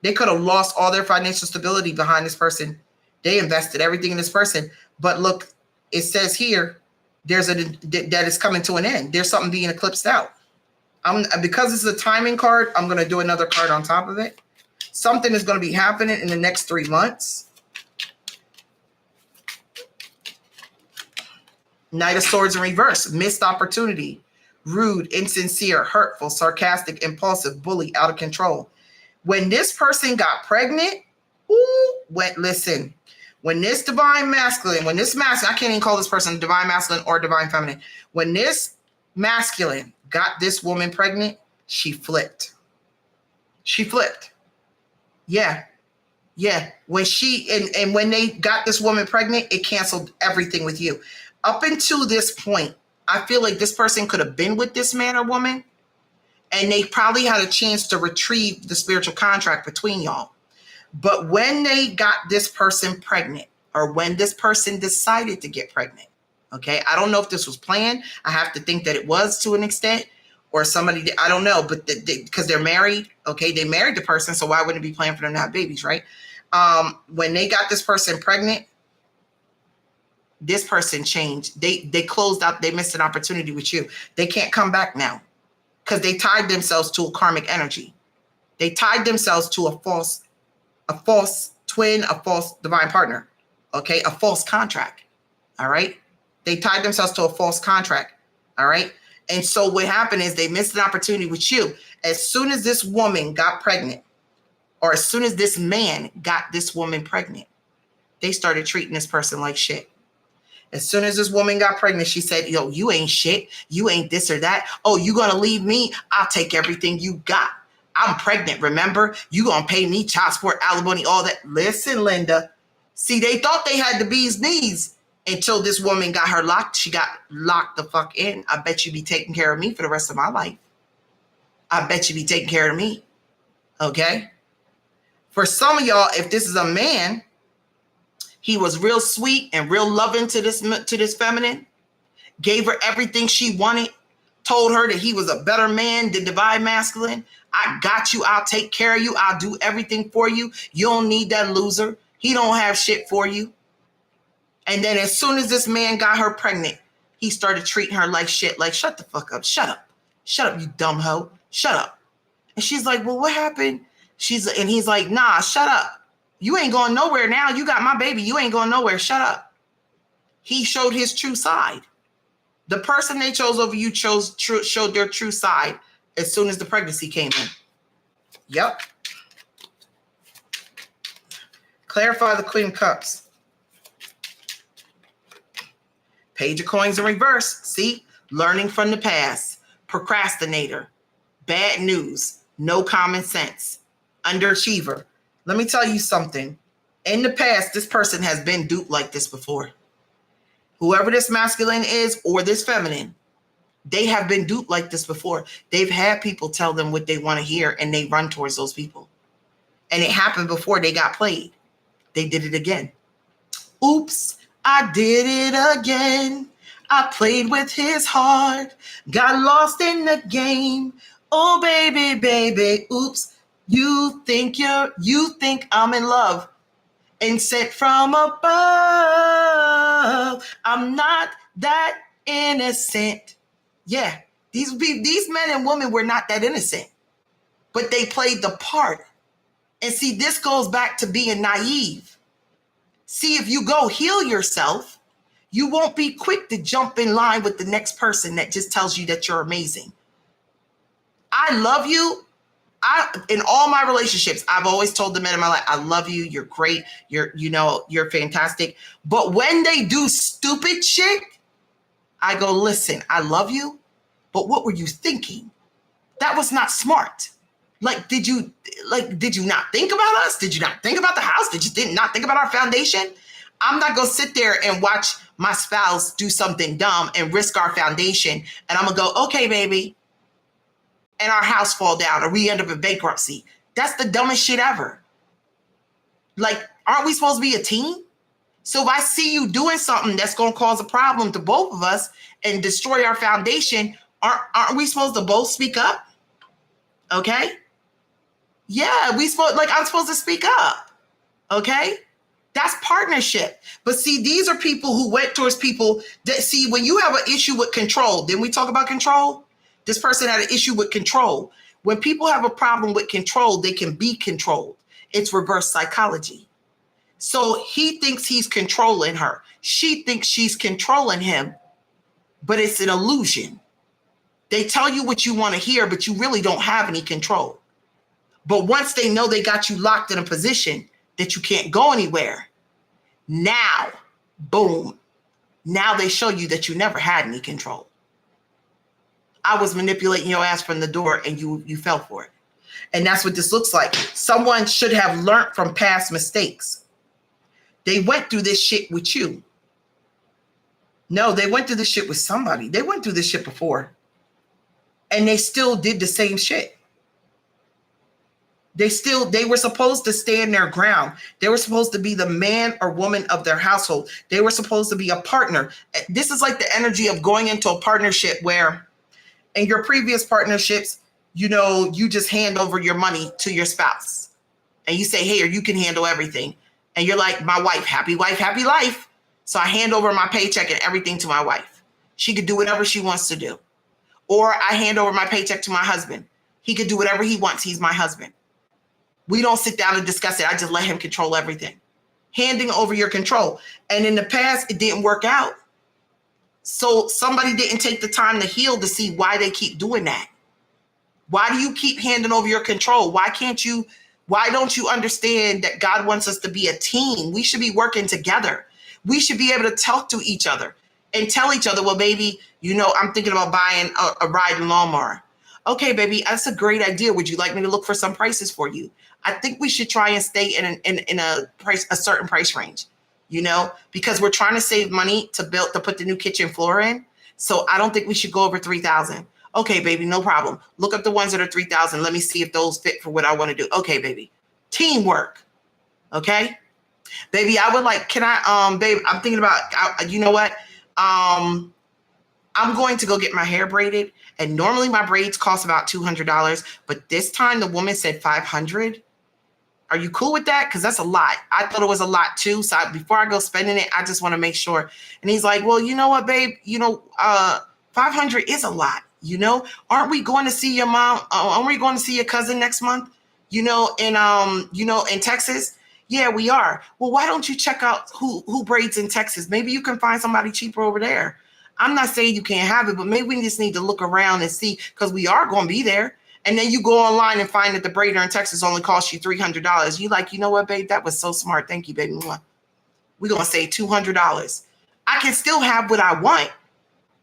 They could have lost all their financial stability behind this person. They invested everything in this person. But look, it says here, that is coming to an end. There's something being eclipsed out. Because this is a timing card, I'm going to do another card on top of it. Something is going to be happening in the next 3 months. Knight of Swords in reverse. Missed opportunity. Rude, insincere, hurtful, sarcastic, impulsive, bully, out of control. When this person got pregnant, listen. When this divine masculine, I can't even call this person divine masculine or divine feminine. When this masculine got this woman pregnant, she flipped. She flipped. Yeah. Yeah. When when they got this woman pregnant, it canceled everything with you. Up until this point, I feel like this person could have been with this man or woman, and they probably had a chance to retrieve the spiritual contract between y'all. But when they got this person pregnant, or when this person decided to get pregnant, okay, I don't know if this was planned. I have to think that it was to an extent, or somebody, I don't know, but because they're married, okay, they married the person, so why wouldn't it be planned for them to have babies, right? When they got this person pregnant, this person changed. They closed out, they missed an opportunity with you. They can't come back now because they tied themselves to a karmic energy. They tied themselves to a false twin, a false divine partner, okay, a false contract, all right? They tied themselves to a false contract, all right? And so what happened is they missed an opportunity with you. As soon as this woman got pregnant, or as soon as this man got this woman pregnant, they started treating this person like shit. As soon as this woman got pregnant, she said, yo, you ain't shit. You ain't this or that. Oh, you gonna leave me? I'll take everything you got. I'm pregnant, remember? You gonna pay me child support, alimony, all that. Listen, Linda. See, they thought they had the bee's knees until this woman got her locked. She got locked the fuck in. I bet you be taking care of me for the rest of my life. I bet you be taking care of me. Okay? For some of y'all, if this is a man, he was real sweet and real loving to this feminine, gave her everything she wanted, told her that he was a better man than divine masculine. I got you. I'll take care of you. I'll do everything for you. You don't need that loser. He don't have shit for you. And then as soon as this man got her pregnant, he started treating her like shit. Like, shut the fuck up. Shut up. Shut up, you dumb hoe. Shut up. And she's like, well, what happened? And he's like, nah, shut up. You ain't going nowhere now. You got my baby. You ain't going nowhere. Shut up. He showed his true side. The person they chose over you showed their true side as soon as the pregnancy came in. Yep. Clarify the Queen of Cups. Page of Coins in reverse. See? Learning from the past. Procrastinator. Bad news. No common sense. Underachiever. Let me tell you something. In the past, this person has been duped like this before. Whoever this masculine is or this feminine, they have been duped like this before. They've had people tell them what they want to hear and they run towards those people. And it happened before they got played. They did it again. Oops, I did it again. I played with his heart, got lost in the game. Oh, baby, baby, oops. You think I'm in love and sent from above. I'm not that innocent. Yeah, these men and women were not that innocent, but they played the part. And see, this goes back to being naive. See, if you go heal yourself, you won't be quick to jump in line with the next person that just tells you that you're amazing. I love you. In all my relationships, I've always told the men in my life, I love you. You're great. You're fantastic. But when they do stupid shit, I go, listen, I love you, but what were you thinking? That was not smart. Did you not think about us? Did you not think about the house? Did you not think about our foundation? I'm not going to sit there and watch my spouse do something dumb and risk our foundation. And I'm going to go, okay, baby. And our house fall down or we end up in bankruptcy. That's the dumbest shit ever. Aren't we supposed to be a team? So if I see you doing something that's going to cause a problem to both of us and destroy our foundation, aren't we supposed to both speak up? Okay? Yeah, I'm supposed to speak up. Okay? That's partnership. But see, these are people who went towards people that see when you have an issue with control, didn't we talk about control? This person had an issue with control. When people have a problem with control, they can be controlled. It's reverse psychology. So he thinks he's controlling her. She thinks she's controlling him, but it's an illusion. They tell you what you want to hear, but you really don't have any control. But once they know they got you locked in a position that you can't go anywhere, now, boom, now they show you that you never had any control. I was manipulating your ass from the door and you fell for it. And that's what this looks like. Someone should have learned from past mistakes. They went through this shit with you. No, they went through this shit with somebody. They went through this shit before. And they still did the same shit. They were supposed to stand their ground. They were supposed to be the man or woman of their household. They were supposed to be a partner. This is like the energy of going into a partnership where in your previous partnerships, you just hand over your money to your spouse and you say, hey, you can handle everything. And you're like, my wife, happy life. So I hand over my paycheck and everything to my wife. She could do whatever she wants to do. Or I hand over my paycheck to my husband. He could do whatever he wants. He's my husband. We don't sit down and discuss it. I just let him control everything. Handing over your control. And in the past, it didn't work out. So somebody didn't take the time to heal to see why they keep doing that. Why do you keep handing over your control? Why don't you understand that God wants us to be a team? We should be working together. We should be able to talk to each other and tell each other, well, baby, I'm thinking about buying a riding lawnmower. Okay, baby, that's a great idea. Would you like me to look for some prices for you? I think we should try and stay in a certain price range. Because we're trying to save money to put the new kitchen floor in. So I don't think we should go over 3,000. Okay, baby, no problem. Look up the ones that are 3,000. Let me see if those fit for what I want to do. Okay, baby. Teamwork. Okay. Baby, I would like, babe, I'm thinking about, you know what? I'm going to go get my hair braided. And normally my braids cost about $200. But this time the woman said $500. Are you cool with that? Because that's a lot. I thought it was a lot too. So before I go spending it, I just want to make sure. And he's like, well, you know what, babe? 500 is a lot. Aren't we going to see your mom? Aren't we going to see your cousin next month? In Texas? Yeah, we are. Well, why don't you check out who braids in Texas? Maybe you can find somebody cheaper over there. I'm not saying you can't have it, but maybe we just need to look around and see because we are going to be there. And then you go online and find that the braider in Texas only costs you $300. You like, you know what, babe? That was so smart. Thank you, baby. We're going to save $200. I can still have what I want,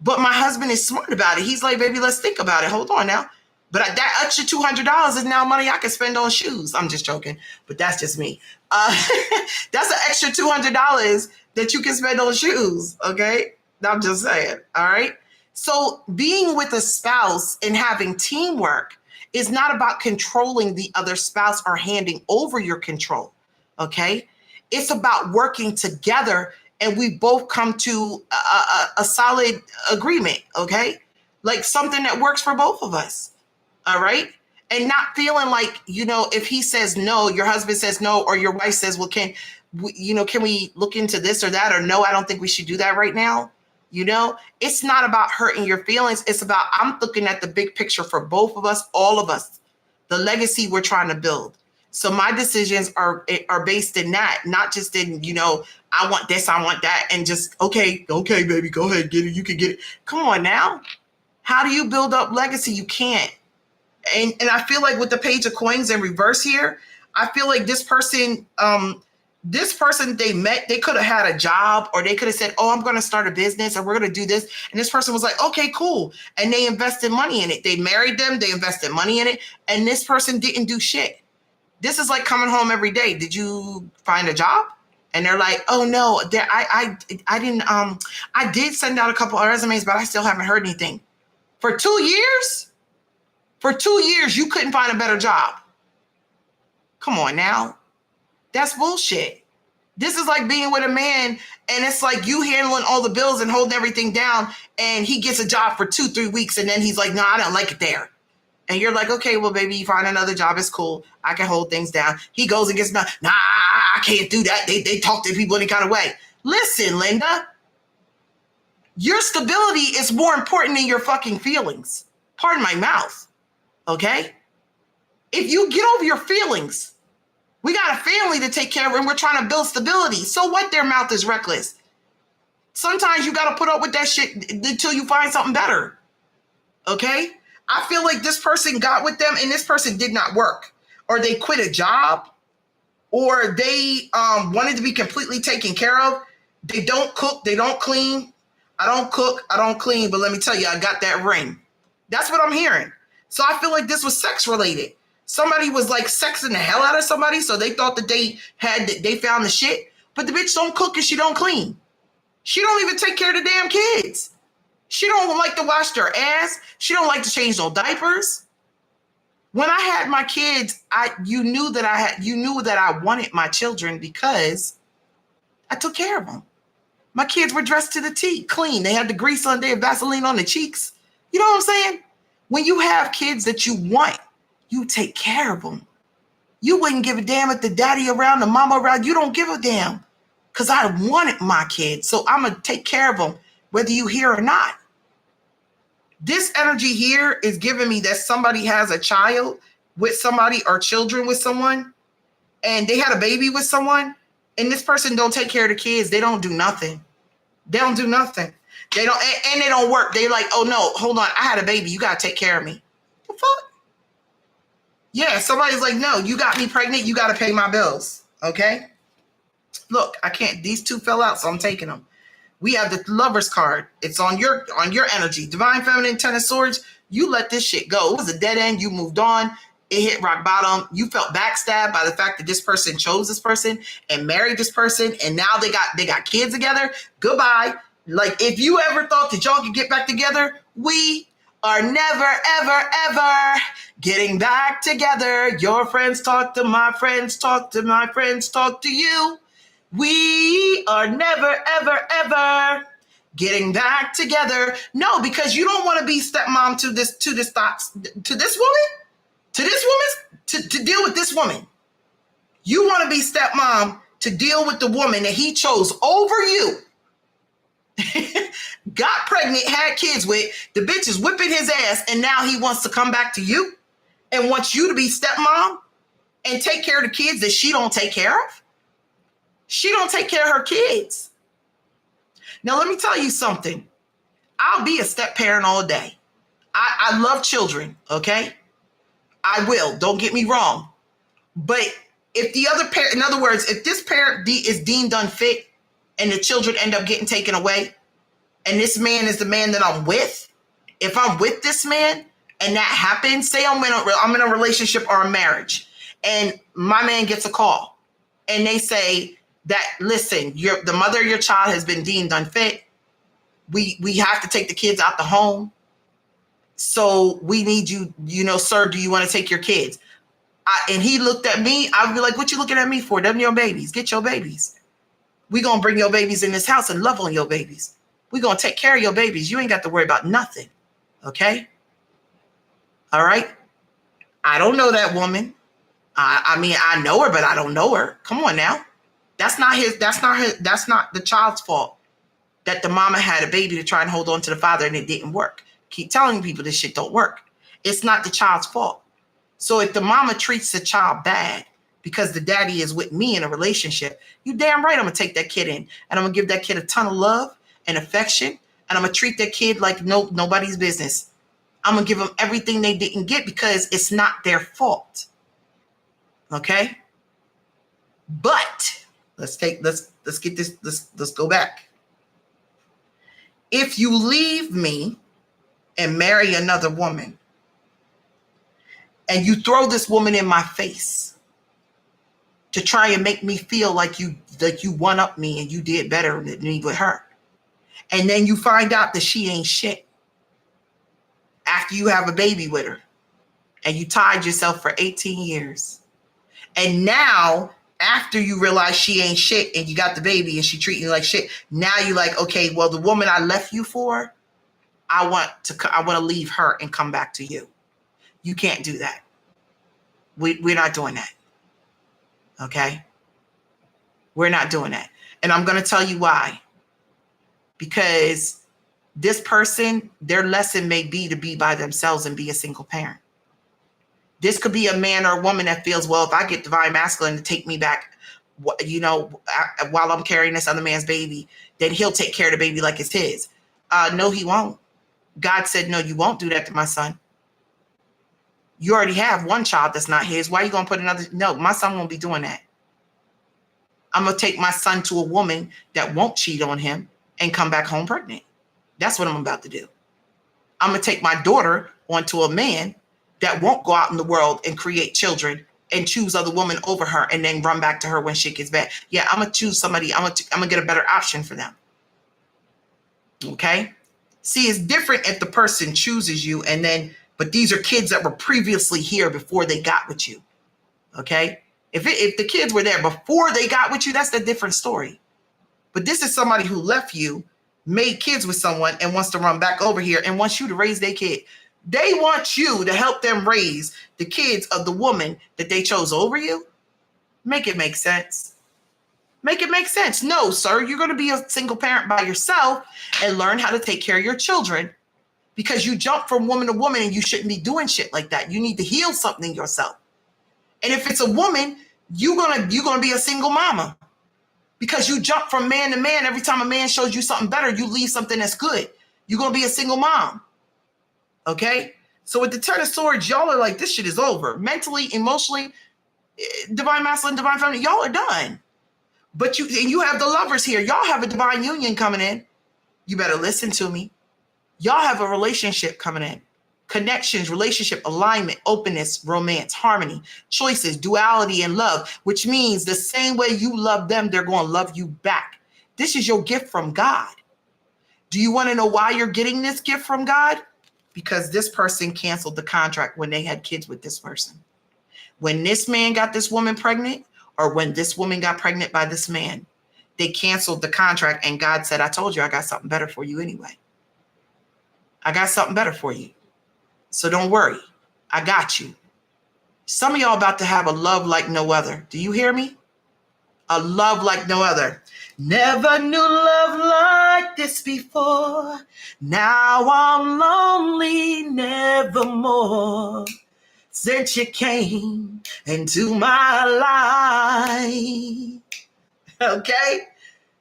but my husband is smart about it. He's like, baby, let's think about it. Hold on now. But that extra $200 is now money I can spend on shoes. I'm just joking, but that's just me. That's an extra $200 that you can spend on shoes, okay? I'm just saying, all right? So being with a spouse and having teamwork is not about controlling the other spouse or handing over your control, okay? It's about working together and we both come to a solid agreement, okay? Like something that works for both of us, all right? And not feeling like, if he says no, your husband says no, or your wife says, well, can we look into this or that? Or no, I don't think we should do that right now. It's not about hurting your feelings. It's about, I'm looking at the big picture for both of us, all of us, the legacy we're trying to build. So my decisions are based in that, not just in, I want this, I want that, and just, okay, baby, go ahead, get it. You can get it. Come on now. How do you build up legacy? You can't. And I feel like with the Page of Coins in reverse here, I feel like this person they met, they could have had a job, or they could have said, oh, I'm going to start a business and we're going to do this. And this person was like, okay, cool. And they invested money in it. They married them. They invested money in it. And this person didn't do shit. This is like coming home every day. Did you find a job? And they're like, oh no, I didn't. I did send out a couple of resumes, but I still haven't heard anything. For 2 years? For 2 years, you couldn't find a better job. Come on now. That's bullshit. This is like being with a man and it's like you handling all the bills and holding everything down, and he gets a job for 2-3 weeks and then he's like, no, I don't like it there. And you're like, okay, well, baby, you find another job. It's cool. I can hold things down. He goes and gets, nah, I can't do that. They talk to people any kind of way. Listen, Linda, your stability is more important than your fucking feelings. Pardon my mouth. Okay? If you get over your feelings, we got a family to take care of and we're trying to build stability. So what? Their mouth is reckless. Sometimes you got to put up with that shit until you find something better. Okay? I feel like this person got with them and this person did not work, or they quit a job, or they wanted to be completely taken care of. They don't cook. They don't clean. I don't cook. I don't clean. But let me tell you, I got that ring. That's what I'm hearing. So I feel like this was sex related. Somebody was like sexing the hell out of somebody. So they thought that they found the shit, but the bitch don't cook and she don't clean. She don't even take care of the damn kids. She don't like to wash their ass. She don't like to change no diapers. When I had my kids, you knew that I wanted my children because I took care of them. My kids were dressed to the T, clean. They had the grease on, they had Vaseline on the cheeks. You know what I'm saying? When you have kids that you want, you take care of them. You wouldn't give a damn if the daddy around, the mama around. You don't give a damn because I wanted my kids. So I'm going to take care of them, whether you hear or not. This energy here is giving me that somebody has a child with somebody or children with someone, and they had a baby with someone, and this person don't take care of the kids. They don't do nothing. They don't do nothing. They don't, and they don't work. They like, oh no, hold on. I had a baby. You got to take care of me. The fuck? Yeah, somebody's like, no, you got me pregnant. You got to pay my bills. Okay? Look, I can't. These two fell out, so I'm taking them. We have the Lover's card. It's on your energy. Divine Feminine, Ten of Swords. You let this shit go. It was a dead end. You moved on. It hit rock bottom. You felt backstabbed by the fact that this person chose this person and married this person, and now they got kids together. Goodbye. Like, if you ever thought that y'all could get back together, we are never, ever, ever getting back together. Your friends talk to my friends, talk to my friends, talk to you. We are never, ever, ever getting back together. No, because you don't want to be stepmom to this woman, to deal with this woman. You want to be stepmom to deal with the woman that he chose over you. Got pregnant, had kids with, the bitch is whipping his ass, and now he wants to come back to you and wants you to be stepmom and take care of the kids that she don't take care of. She don't take care of her kids. Now, let me tell you something. I'll be a step parent all day. I love children, okay? I will. Don't get me wrong. But if the other parent, in other words, if this parent is deemed unfit and the children end up getting taken away, and this man is the man that I'm with, if I'm with this man and that happens, say I'm in a relationship or a marriage, and my man gets a call and they say that, listen, the mother of your child has been deemed unfit. We have to take the kids out the home. So we need you, sir, do you want to take your kids? And he looked at me, I'd be like, what you looking at me for? Them your babies. Get your babies. We going to bring your babies in this house and love on your babies. We going to take care of your babies. You ain't got to worry about nothing. Okay? All right? I don't know that woman. I mean, I know her, but I don't know her. Come on now. That's not the child's fault that the mama had a baby to try and hold on to the father and it didn't work. Keep telling people this shit don't work. It's not the child's fault. So if the mama treats the child bad because the daddy is with me in a relationship, you damn right I'm going to take that kid in and I'm going to give that kid a ton of love and affection, and I'm going to treat that kid like nobody's business. I'm going to give them everything they didn't get because it's not their fault. Okay? But let's get this, let's go back. If you leave me and marry another woman, and you throw this woman in my face to try and make me feel like you one up me and you did better than me with her, and then you find out that she ain't shit after you have a baby with her, and you tied yourself for 18 years, and now after you realize she ain't shit and you got the baby and she treating you like shit, now you're like, okay, well, the woman I left you for, I want to leave her and come back to you. You can't do that. We're not doing that. Okay? We're not doing that. And I'm going to tell you why. Because this person, their lesson may be to be by themselves and be a single parent. This could be a man or a woman that feels, well, if I get divine masculine to take me back, while I'm carrying this other man's baby, then he'll take care of the baby like it's his. No, he won't. God said, no, you won't do that to my son. You already have one child that's not his. Why are you going to put another? No, my son won't be doing that. I'm going to take my son to a woman that won't cheat on him and come back home pregnant. That's what I'm about to do. I'm going to take my daughter onto a man that won't go out in the world and create children and choose other women over her and then run back to her when shit gets bad. Yeah, I'm going to choose somebody. I'm going to get a better option for them. Okay? See, it's different if the person chooses you but these are kids that were previously here before they got with you. Okay? If the kids were there before they got with you, that's a different story. But this is somebody who left you, made kids with someone, and wants to run back over here and wants you to raise their kid. They want you to help them raise the kids of the woman that they chose over you. Make it make sense. Make it make sense. No, sir, you're going to be a single parent by yourself and learn how to take care of your children, because you jump from woman to woman and you shouldn't be doing shit like that. You need to heal something yourself. And if it's a woman, you're gonna be a single mama, because you jump from man to man. Every time a man shows you something better, you leave something that's good. You're going to be a single mom. Okay? So with the Ten of Swords, y'all are like, this shit is over. Mentally, emotionally, divine masculine, divine feminine, y'all are done. But you have the lovers here. Y'all have a divine union coming in. You better listen to me. Y'all have a relationship coming in. Connections, relationship, alignment, openness, romance, harmony, choices, duality, and love, which means the same way you love them, they're going to love you back. This is your gift from God. Do you want to know why you're getting this gift from God? Because this person canceled the contract when they had kids with this person. When this man got this woman pregnant, or when this woman got pregnant by this man, they canceled the contract, and God said, I told you I got something better for you anyway. I got something better for you. So don't worry. I got you. Some of y'all about to have a love like no other. Do you hear me? A love like no other. Never knew love like this before. Now I'm lonely, nevermore. Since you came into my life. Okay?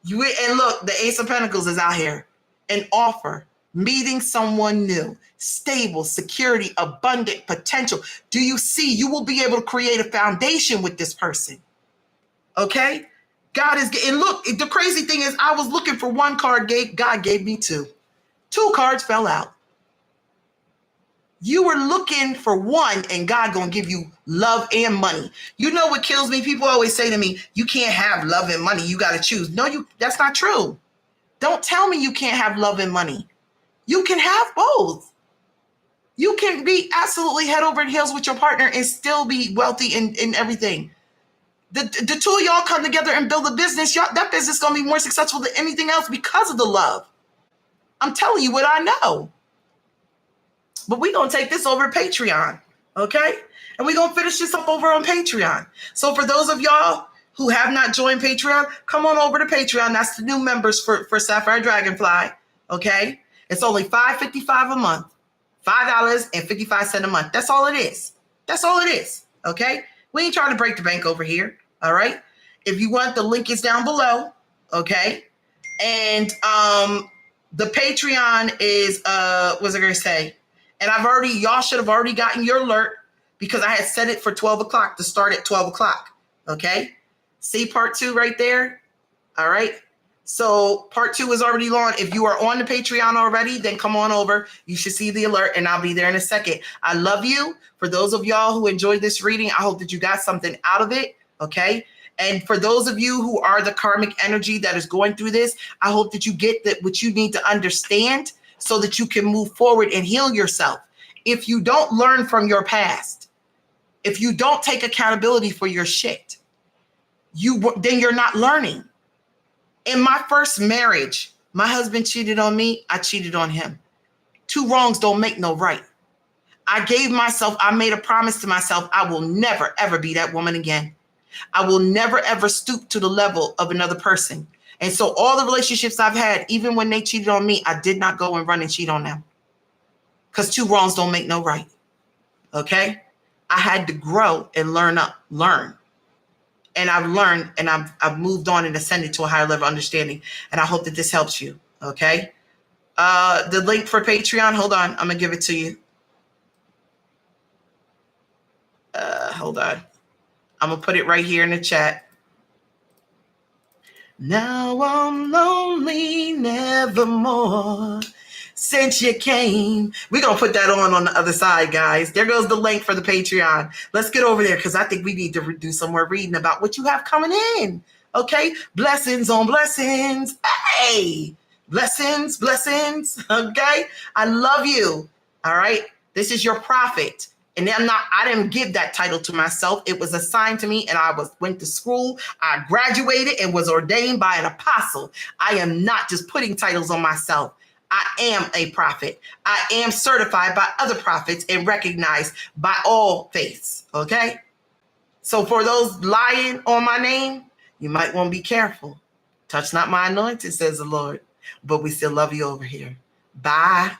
And look, the Ace of Pentacles is out here. An offer. Meeting someone new, stable, security, abundant potential. Do you see? You will be able to create a foundation with this person. Okay? God is, and look, the crazy thing is I was looking for one card, God gave me two. Two cards fell out. You were looking for one and God gonna give you love and money. You know what kills me? People always say to me, you can't have love and money. You got to choose. No, that's not true. Don't tell me you can't have love and money. You can have both. You can be absolutely head over heels with your partner and still be wealthy in everything. The two of y'all come together and build a business. That business is going to be more successful than anything else because of the love. I'm telling you what I know. But we're going to take this over to Patreon, okay? And we're going to finish this up over on Patreon. So for those of y'all who have not joined Patreon, come on over to Patreon. That's the new members for Sapphire Dragonfly, okay? It's only $5.55 a month, $5.55 a month. That's all it is. That's all it is, okay? We ain't trying to break the bank over here, all right? If you want, the link is down below, okay? And the Patreon is, what was I going to say? And y'all should have already gotten your alert because I had set it for 12 o'clock to start at 12 o'clock, okay? See part 2 right there? All right. So part 2 is already on. If you are on the Patreon already, then come on over. You should see the alert and I'll be there in a second. I love you. For those of y'all who enjoyed this reading, I hope that you got something out of it. Okay. And for those of you who are the karmic energy that is going through this, I hope that you get what you need to understand so that you can move forward and heal yourself. If you don't learn from your past, if you don't take accountability for your shit, then you're not learning. In my first marriage, my husband cheated on me. I cheated on him. Two wrongs don't make no right. I made a promise to myself, I will never, ever be that woman again. I will never, ever stoop to the level of another person. And so all the relationships I've had, even when they cheated on me, I did not go and run and cheat on them. Because two wrongs don't make no right. Okay? I had to grow and learn. And I've learned and I've moved on and ascended to a higher level of understanding. And I hope that this helps you. Okay? The link for Patreon, hold on. I'm going to give it to you. Hold on. I'm going to put it right here in the chat. Now I'm lonely, nevermore. Since you came. We're going to put that on the other side, guys. There goes the link for the Patreon. Let's get over there because I think we need to do some more reading about what you have coming in. Okay? Blessings on blessings. Hey! Blessings. Okay? I love you. All right? This is your prophet. And I didn't give that title to myself. It was assigned to me and I went to school. I graduated and was ordained by an apostle. I am not just putting titles on myself. I am a prophet. I am certified by other prophets and recognized by all faiths. Okay? So for those lying on my name, you might want to be careful. Touch not my anointing, says the Lord. But we still love you over here. Bye.